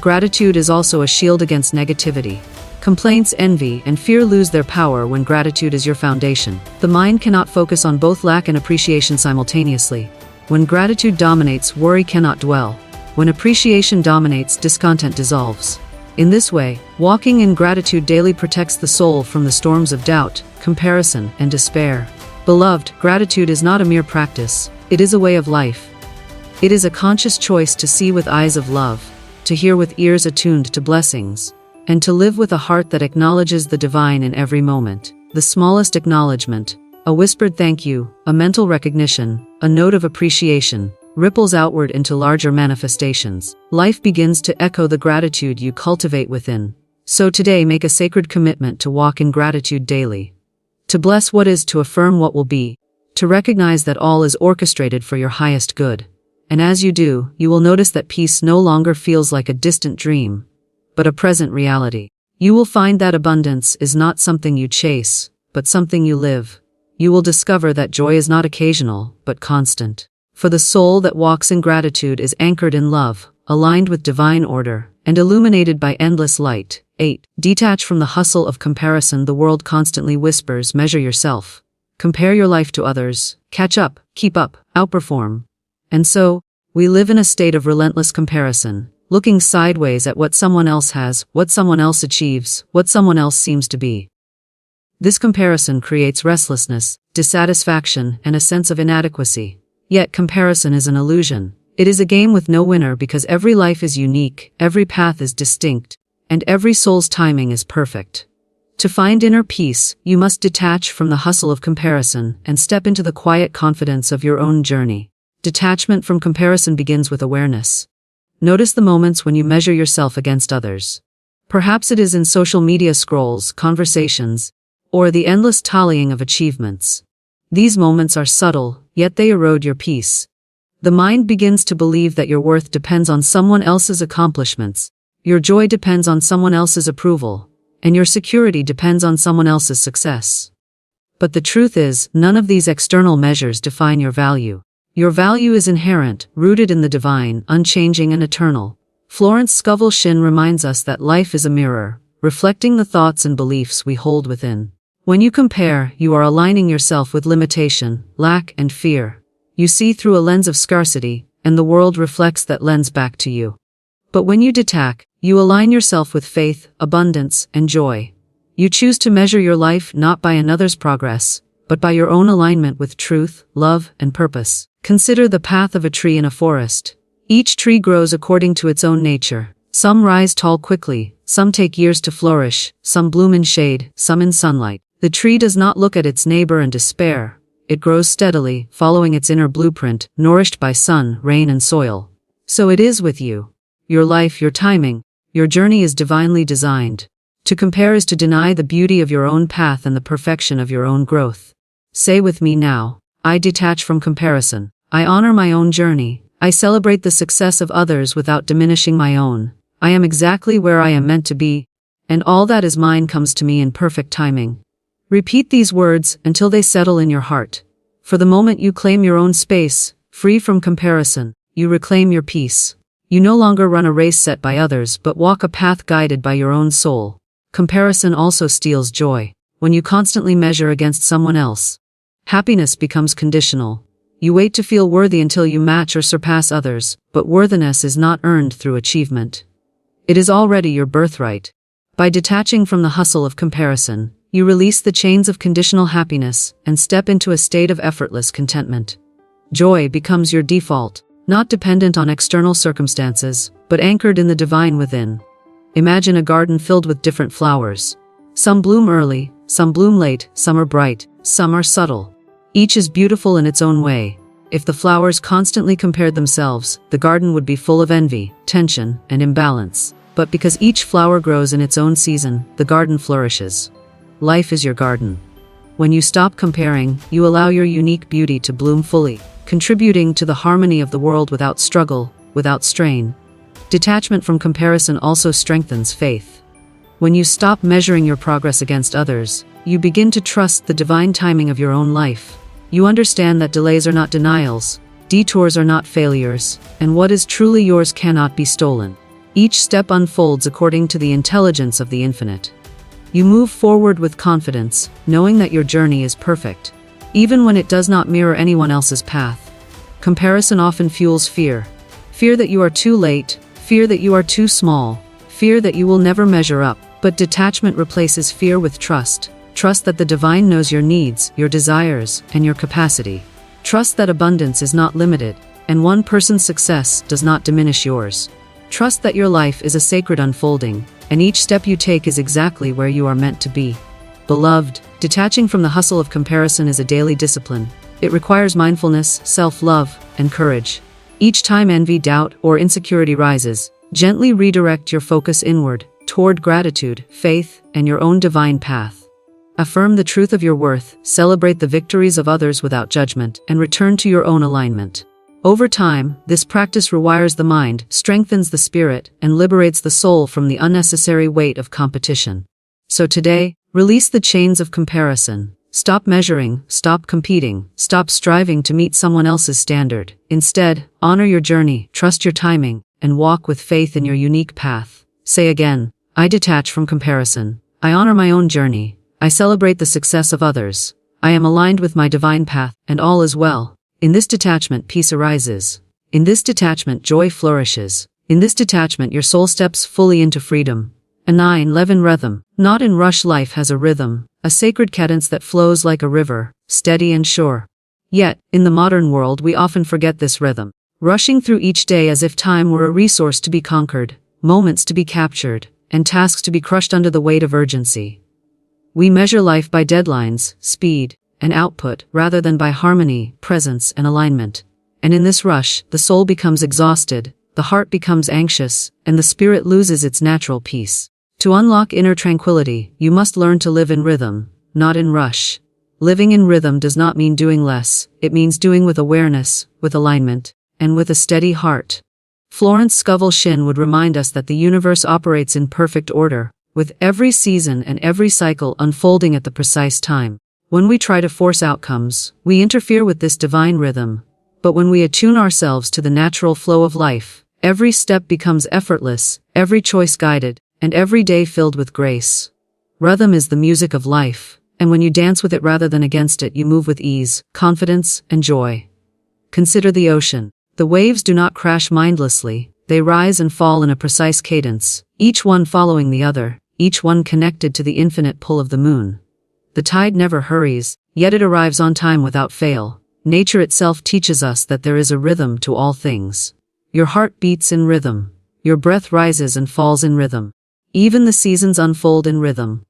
A: Gratitude is also a shield against negativity. Complaints, envy, and fear lose their power when gratitude is your foundation. The mind cannot focus on both lack and appreciation simultaneously. When gratitude dominates, worry cannot dwell. When appreciation dominates, discontent dissolves. In this way, walking in gratitude daily protects the soul from the storms of doubt, comparison, and despair. Beloved, gratitude is not a mere practice, it is a way of life. It is a conscious choice to see with eyes of love, to hear with ears attuned to blessings, and to live with a heart that acknowledges the divine in every moment. The smallest acknowledgement, a whispered thank you, a mental recognition, a note of appreciation, ripples outward into larger manifestations. Life begins to echo the gratitude you cultivate within. So today, make a sacred commitment to walk in gratitude daily. To bless what is, to affirm what will be, to recognize that all is orchestrated for your highest good. And as you do, you will notice that peace no longer feels like a distant dream, but a present reality. You will find that abundance is not something you chase, but something you live. You will discover that joy is not occasional, but constant. For the soul that walks in gratitude is anchored in love, aligned with divine order, and illuminated by endless light. 8. Detach from the hustle of comparison. The world constantly whispers, measure yourself. compare your life to others, catch up, keep up, outperform. And so, we live in a state of relentless comparison, looking sideways at what someone else has, what someone else achieves, what someone else seems to be. This comparison creates restlessness, dissatisfaction, and a sense of inadequacy. Yet comparison is an illusion. It is a game with no winner because every life is unique, every path is distinct, and every soul's timing is perfect. To find inner peace, you must detach from the hustle of comparison and step into the quiet confidence of your own journey. Detachment from comparison begins with awareness. Notice the moments when you measure yourself against others. Perhaps it is in social media scrolls, conversations, or the endless tallying of achievements. These moments are subtle, yet they erode your peace. The mind begins to believe that your worth depends on someone else's accomplishments, your joy depends on someone else's approval, and your security depends on someone else's success. But the truth is, none of these external measures define your value. Your value is inherent, rooted in the divine, unchanging and eternal. Florence Scovel Shinn reminds us that life is a mirror, reflecting the thoughts and beliefs we hold within. When you compare, you are aligning yourself with limitation, lack, and fear. You see through a lens of scarcity, and the world reflects that lens back to you. But when you detach, you align yourself with faith, abundance, and joy. You choose to measure your life not by another's progress, but by your own alignment with truth, love, and purpose. Consider the path of a tree in a forest. Each tree grows according to its own nature. Some rise tall quickly, some take years to flourish, some bloom in shade, some in sunlight. The tree does not look at its neighbor and despair. It grows steadily, following its inner blueprint, nourished by sun, rain, and soil. So it is with you. Your life, your timing, your journey is divinely designed. To compare is to deny the beauty of your own path and the perfection of your own growth. Say with me now, I detach from comparison. I honor my own journey. I celebrate the success of others without diminishing my own. I am exactly where I am meant to be, and all that is mine comes to me in perfect timing. Repeat these words until they settle in your heart. For the moment you claim your own space, free from comparison, you reclaim your peace. You no longer run a race set by others but walk a path guided by your own soul. Comparison also steals joy. When you constantly measure against someone else, happiness becomes conditional. You wait to feel worthy until you match or surpass others, but worthiness is not earned through achievement. It is already your birthright. By detaching from the hustle of comparison, you release the chains of conditional happiness and step into a state of effortless contentment. Joy becomes your default, not dependent on external circumstances, but anchored in the divine within. Imagine a garden filled with different flowers. Some bloom early, some bloom late, some are bright, some are subtle. Each is beautiful in its own way. If the flowers constantly compared themselves, the garden would be full of envy, tension, and imbalance. But because each flower grows in its own season, the garden flourishes. Life is your garden. When you stop comparing, you allow your unique beauty to bloom fully, contributing to the harmony of the world without struggle, without strain. Detachment from comparison also strengthens faith. When you stop measuring your progress against others, you begin to trust the divine timing of your own life. You understand that delays are not denials, detours are not failures, and what is truly yours cannot be stolen. Each step unfolds according to the intelligence of the infinite. You move forward with confidence, knowing that your journey is perfect, even when it does not mirror anyone else's path. Comparison often fuels fear. Fear that you are too late, fear that you are too small, fear that you will never measure up. But detachment replaces fear with trust. Trust that the divine knows your needs, your desires, and your capacity. Trust that abundance is not limited, and one person's success does not diminish yours. Trust that your life is a sacred unfolding, and each step you take is exactly where you are meant to be. Beloved, detaching from the hustle of comparison is a daily discipline. It requires mindfulness, self-love, and courage. Each time envy, doubt, or insecurity rises, gently redirect your focus inward, toward gratitude, faith, and your own divine path. Affirm the truth of your worth, celebrate the victories of others without judgment, and return to your own alignment. Over time, this practice rewires the mind, strengthens the spirit, and liberates the soul from the unnecessary weight of competition. So today, release the chains of comparison. Stop measuring, stop competing, stop striving to meet someone else's standard. Instead, honor your journey, trust your timing, and walk with faith in your unique path. Say again, I detach from comparison. I honor my own journey. I celebrate the success of others. I am aligned with my divine path, and all is well. In this detachment, peace arises. In this detachment, joy flourishes. In this detachment, your soul steps fully into freedom. A 9-11 rhythm. Not in rush, life has a rhythm, a sacred cadence that flows like a river, steady and sure. Yet, in the modern world, we often forget this rhythm, rushing through each day as if time were a resource to be conquered, moments to be captured, and tasks to be crushed under the weight of urgency. We measure life by deadlines, speed, and output, rather than by harmony, presence, and alignment. And in this rush, the soul becomes exhausted, the heart becomes anxious, and the spirit loses its natural peace. To unlock inner tranquility, you must learn to live in rhythm, not in rush. Living in rhythm does not mean doing less, it means doing with awareness, with alignment, and with a steady heart. Florence Scovel Shinn would remind us that the universe operates in perfect order, with every season and every cycle unfolding at the precise time. When we try to force outcomes, we interfere with this divine rhythm. But when we attune ourselves to the natural flow of life, every step becomes effortless, every choice guided, and every day filled with grace. Rhythm is the music of life, and when you dance with it rather than against it, you move with ease, confidence, and joy. Consider the ocean. The waves do not crash mindlessly, they rise and fall in a precise cadence, each one following the other, each one connected to the infinite pull of the moon. The tide never hurries, yet it arrives on time without fail. Nature itself teaches us that there is a rhythm to all things. Your heart beats in rhythm. Your breath rises and falls in rhythm. Even the seasons unfold in rhythm.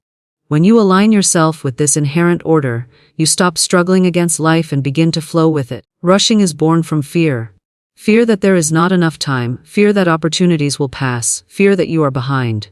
A: When you align yourself with this inherent order, you stop struggling against life and begin to flow with it. Rushing is born from fear. Fear that there is not enough time, fear that opportunities will pass, fear that you are behind.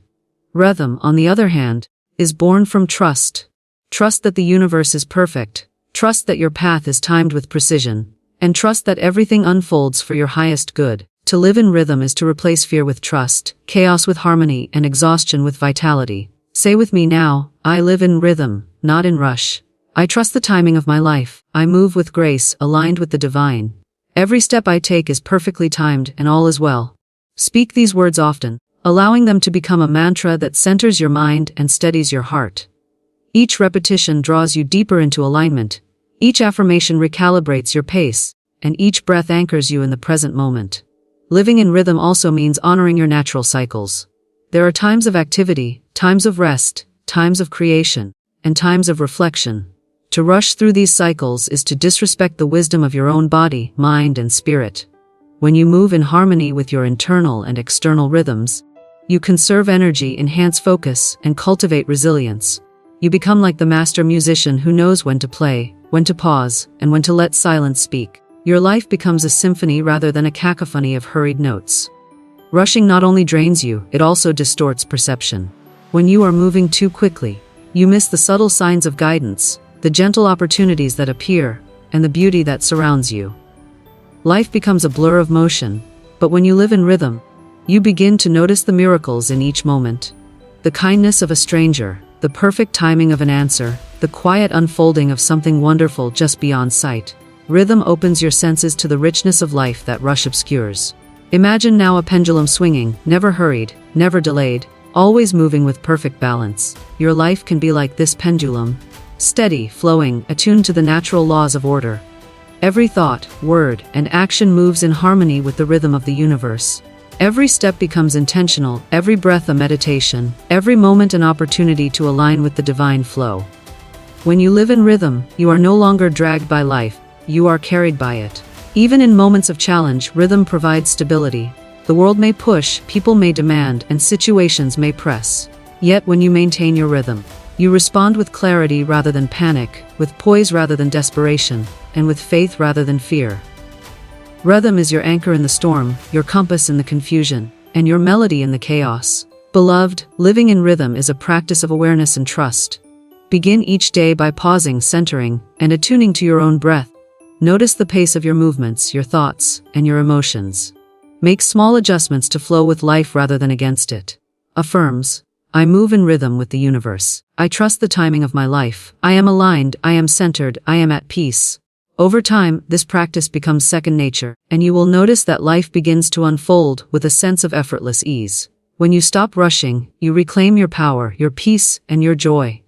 A: Rhythm, on the other hand, is born from trust. Trust that the universe is perfect. Trust that your path is timed with precision. And trust that everything unfolds for your highest good. To live in rhythm is to replace fear with trust, chaos with harmony, and exhaustion with vitality. Say with me now, I live in rhythm, not in rush. I trust the timing of my life. I move with grace, aligned with the divine. Every step I take is perfectly timed, and all is well. Speak these words often, allowing them to become a mantra that centers your mind and steadies your heart. Each repetition draws you deeper into alignment. Each affirmation recalibrates your pace, and each breath anchors you in the present moment. Living in rhythm also means honoring your natural cycles. There are times of activity, times of rest, times of creation, and times of reflection. To rush through these cycles is to disrespect the wisdom of your own body, mind, and spirit. When you move in harmony with your internal and external rhythms, you conserve energy, enhance focus, and cultivate resilience. You become like the master musician who knows when to play, when to pause, and when to let silence speak. Your life becomes a symphony rather than a cacophony of hurried notes. Rushing not only drains you, it also distorts perception. When you are moving too quickly, you miss the subtle signs of guidance, the gentle opportunities that appear, and the beauty that surrounds you. Life becomes a blur of motion, but when you live in rhythm, you begin to notice the miracles in each moment. The kindness of a stranger, the perfect timing of an answer, the quiet unfolding of something wonderful just beyond sight. Rhythm opens your senses to the richness of life that rush obscures. Imagine now a pendulum swinging, never hurried, never delayed, always moving with perfect balance. Your life can be like this pendulum, steady, flowing, attuned to the natural laws of order. Every thought, word, and action moves in harmony with the rhythm of the universe. Every step becomes intentional, every breath a meditation, every moment an opportunity to align with the divine flow. When you live in rhythm, you are no longer dragged by life, you are carried by it. Even in moments of challenge, rhythm provides stability. The world may push, people may demand, and situations may press. Yet when you maintain your rhythm, you respond with clarity rather than panic, with poise rather than desperation, and with faith rather than fear. Rhythm is your anchor in the storm, your compass in the confusion, and your melody in the chaos. Beloved, living in rhythm is a practice of awareness and trust. Begin each day by pausing, centering, and attuning to your own breath. Notice the pace of your movements, your thoughts, and your emotions. Make small adjustments to flow with life rather than against it. Affirms, I move in rhythm with the universe. I trust the timing of my life. I am aligned, I am centered, I am at peace. Over time, this practice becomes second nature, and you will notice that life begins to unfold with a sense of effortless ease. When you stop rushing, you reclaim your power, your peace, and your joy.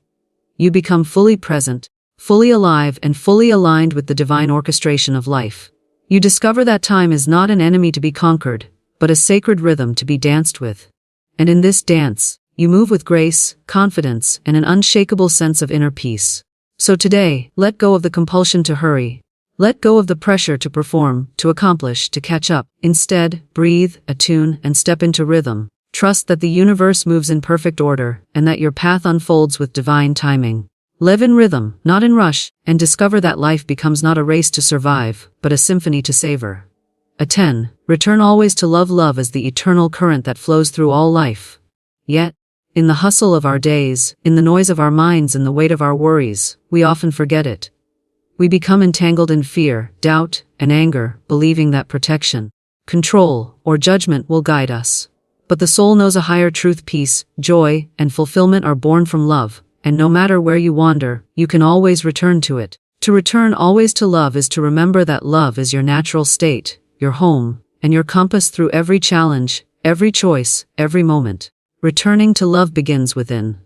A: You become fully present, fully alive and fully aligned with the divine orchestration of life. You discover that time is not an enemy to be conquered, but a sacred rhythm to be danced with. And in this dance, you move with grace, confidence, and an unshakable sense of inner peace. So today, let go of the compulsion to hurry. Let go of the pressure to perform, to accomplish, to catch up. Instead, breathe, attune, and step into rhythm. Trust that the universe moves in perfect order, and that your path unfolds with divine timing. Live in rhythm, not in rush, and discover that life becomes not a race to survive, but a symphony to savor. 10. Return always to love. Love is the eternal current that flows through all life. Yet, in the hustle of our days, in the noise of our minds and the weight of our worries, we often forget it. We become entangled in fear, doubt, and anger, believing that protection, control, or judgment will guide us. But the soul knows a higher truth. Peace, joy, and fulfillment are born from love, and no matter where you wander, you can always return to it. To return always to love is to remember that love is your natural state, your home, and your compass through every challenge, every choice, every moment. Returning to love begins within.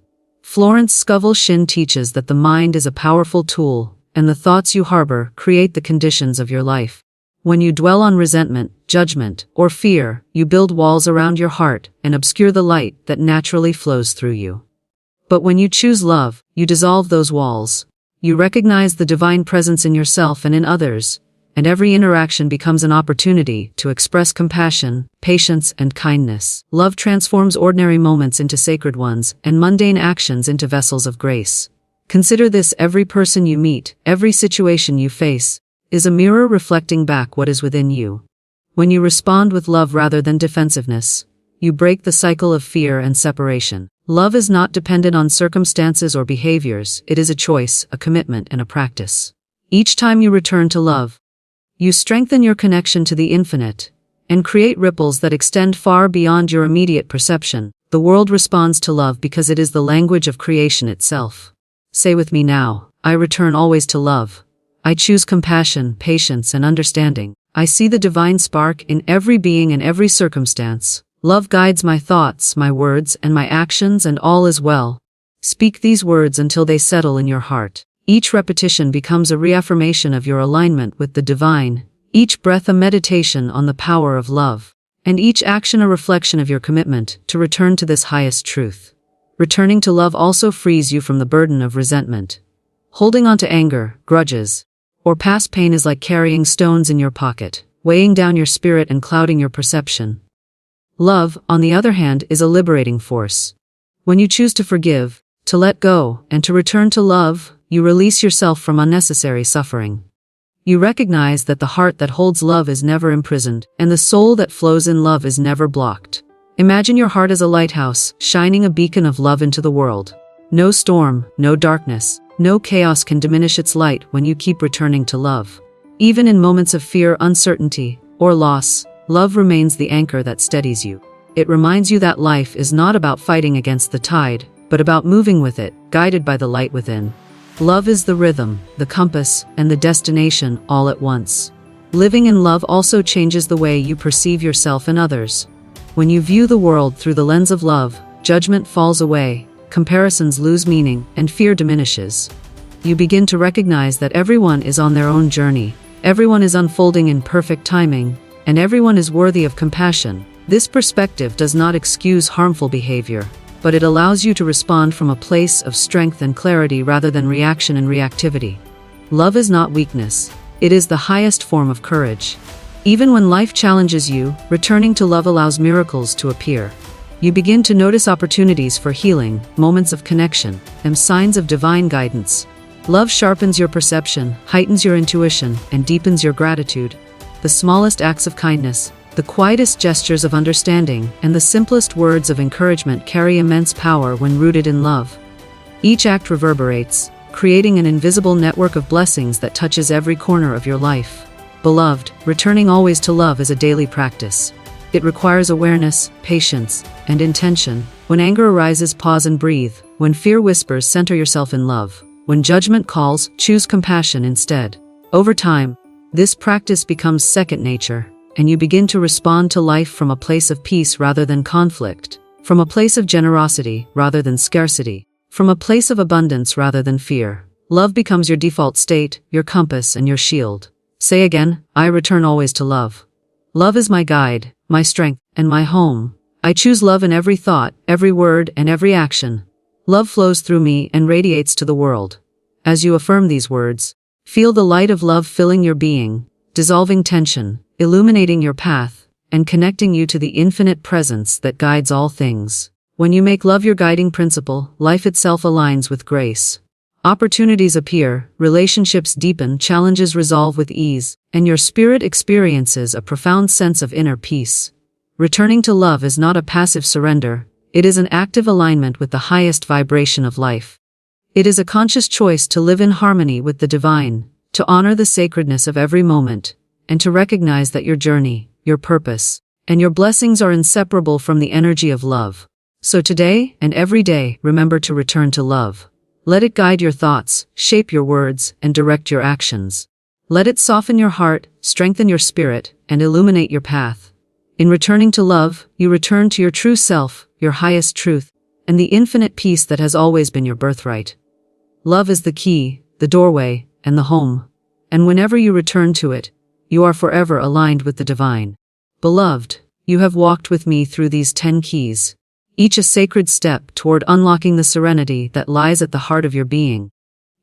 A: Florence Scovel Shinn teaches that the mind is a powerful tool, and the thoughts you harbor create the conditions of your life. When you dwell on resentment, judgment, or fear, you build walls around your heart and obscure the light that naturally flows through you. But when you choose love, you dissolve those walls. You recognize the divine presence in yourself and in others, and every interaction becomes an opportunity to express compassion, patience, and kindness. Love transforms ordinary moments into sacred ones and mundane actions into vessels of grace. Consider this: every person you meet, every situation you face, is a mirror reflecting back what is within you. When you respond with love rather than defensiveness, you break the cycle of fear and separation. Love is not dependent on circumstances or behaviors. It is a choice, a commitment, and a practice. Each time you return to love, you strengthen your connection to the infinite and create ripples that extend far beyond your immediate perception. The world responds to love because it is the language of creation itself. Say with me now: I return always to love. I choose compassion, patience, and understanding. I see the divine spark in every being and every circumstance. Love guides my thoughts, my words, and my actions, and all is well. Speak these words until they settle in your heart. Each repetition becomes a reaffirmation of your alignment with the divine, each breath a meditation on the power of love, and each action a reflection of your commitment to return to this highest truth. Returning to love also frees you from the burden of resentment. Holding on to anger, grudges, or past pain is like carrying stones in your pocket, weighing down your spirit and clouding your perception. Love, on the other hand, is a liberating force. When you choose to forgive, to let go, and to return to love, you release yourself from unnecessary suffering. You recognize that the heart that holds love is never imprisoned, and the soul that flows in love is never blocked. Imagine your heart as a lighthouse, shining a beacon of love into the world. No storm, no darkness, no chaos can diminish its light when you keep returning to love. Even in moments of fear, uncertainty, or loss, love remains the anchor that steadies you. It reminds you that life is not about fighting against the tide, but about moving with it, guided by the light within. Love is the rhythm, the compass, and the destination all at once. Living in love also changes the way you perceive yourself and others. When you view the world through the lens of love, judgment falls away, comparisons lose meaning, and fear diminishes. You begin to recognize that everyone is on their own journey, everyone is unfolding in perfect timing, and everyone is worthy of compassion. This perspective does not excuse harmful behavior, but it allows you to respond from a place of strength and clarity rather than reaction and reactivity. Love is not weakness, it is the highest form of courage. Even when life challenges you, returning to love allows miracles to appear. You begin to notice opportunities for healing, moments of connection, and signs of divine guidance. Love sharpens your perception, heightens your intuition, and deepens your gratitude. The smallest acts of kindness, the quietest gestures of understanding, and the simplest words of encouragement carry immense power when rooted in love. Each act reverberates, creating an invisible network of blessings that touches every corner of your life. Beloved, returning always to love is a daily practice. It requires awareness, patience, and intention. When anger arises, pause and breathe. When fear whispers, center yourself in love. When judgment calls, choose compassion instead. Over time, this practice becomes second nature, and you begin to respond to life from a place of peace rather than conflict, from a place of generosity rather than scarcity, from a place of abundance rather than fear. Love becomes your default state, your compass, and your shield. Say again, I return always to love. Love is my guide, my strength, and my home. I choose love in every thought, every word, and every action. Love flows through me and radiates to the world. As you affirm these words, feel the light of love filling your being, dissolving tension, illuminating your path, and connecting you to the infinite presence that guides all things. When you make love your guiding principle, life itself aligns with grace. Opportunities appear, relationships deepen, challenges resolve with ease, and your spirit experiences a profound sense of inner peace. Returning to love is not a passive surrender, it is an active alignment with the highest vibration of life. It is a conscious choice to live in harmony with the divine, to honor the sacredness of every moment, and to recognize that your journey, your purpose, and your blessings are inseparable from the energy of love. So today, and every day, remember to return to love. Let it guide your thoughts, shape your words, and direct your actions. Let it soften your heart, strengthen your spirit, and illuminate your path. In returning to love, you return to your true self, your highest truth, and the infinite peace that has always been your birthright. Love is the key, the doorway, and the home. And whenever you return to it, you are forever aligned with the divine. Beloved, you have walked with me through these 10 keys, each a sacred step toward unlocking the serenity that lies at the heart of your being.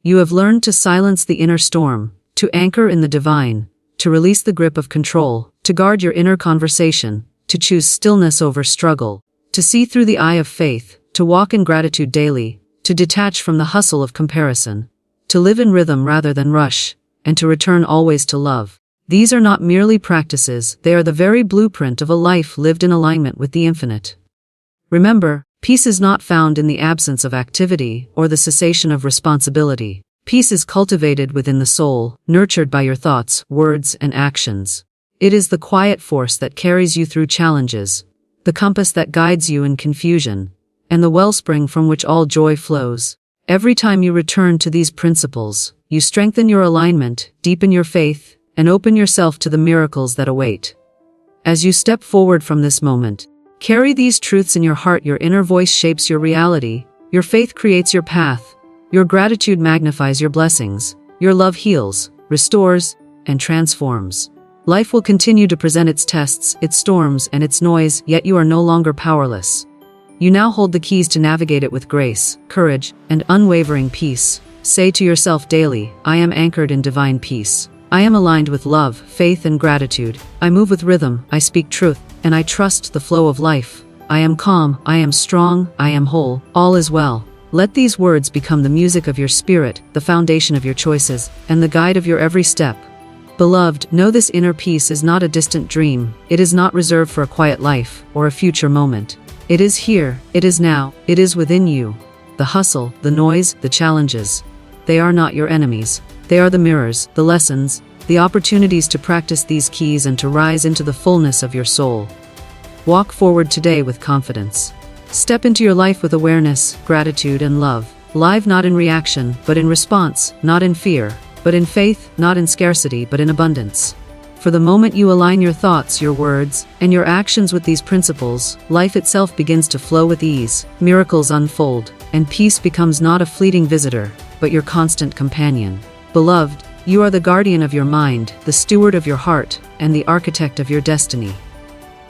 A: You have learned to silence the inner storm, to anchor in the divine, to release the grip of control, to guard your inner conversation, to choose stillness over struggle, to see through the eye of faith, to walk in gratitude daily, to detach from the hustle of comparison, to live in rhythm rather than rush, and to return always to love. These are not merely practices, they are the very blueprint of a life lived in alignment with the infinite. Remember, peace is not found in the absence of activity or the cessation of responsibility. Peace is cultivated within the soul, nurtured by your thoughts, words, and actions. It is the quiet force that carries you through challenges, the compass that guides you in confusion, and the wellspring from which all joy flows. Every time you return to these principles, you strengthen your alignment, deepen your faith, and open yourself to the miracles that await. As you step forward from this moment, carry these truths in your heart. Your inner voice shapes your reality, your faith creates your path, your gratitude magnifies your blessings, your love heals, restores, and transforms. Life will continue to present its tests, its storms, and its noise, yet you are no longer powerless. You now hold the keys to navigate it with grace, courage, and unwavering peace. Say to yourself daily, I am anchored in divine peace. I am aligned with love, faith, and gratitude. I move with rhythm, I speak truth, and I trust the flow of life. I am calm, I am strong, I am whole, all is well. Let these words become the music of your spirit, the foundation of your choices, and the guide of your every step. Beloved, know this inner peace is not a distant dream. It is not reserved for a quiet life or a future moment. It is here, it is now, it is within you. The hustle, the noise, the challenges. They are not your enemies. They are the mirrors, the lessons, the opportunities to practice these keys and to rise into the fullness of your soul. Walk forward today with confidence. Step into your life with awareness, gratitude, and love. Live not in reaction, but in response, not in fear, but in faith, not in scarcity, but in abundance. For the moment you align your thoughts, your words, and your actions with these principles, life itself begins to flow with ease, miracles unfold, and peace becomes not a fleeting visitor, but your constant companion. Beloved, you are the guardian of your mind, the steward of your heart, and the architect of your destiny.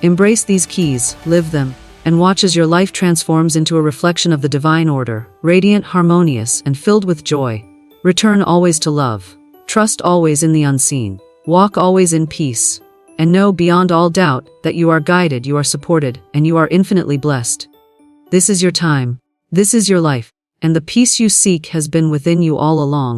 A: Embrace these keys, live them, and watch as your life transforms into a reflection of the divine order, radiant, harmonious, and filled with joy. Return always to love. Trust always in the unseen. Walk always in peace. And know beyond all doubt that you are guided, you are supported, and you are infinitely blessed. This is your time. This is your life. And the peace you seek has been within you all along.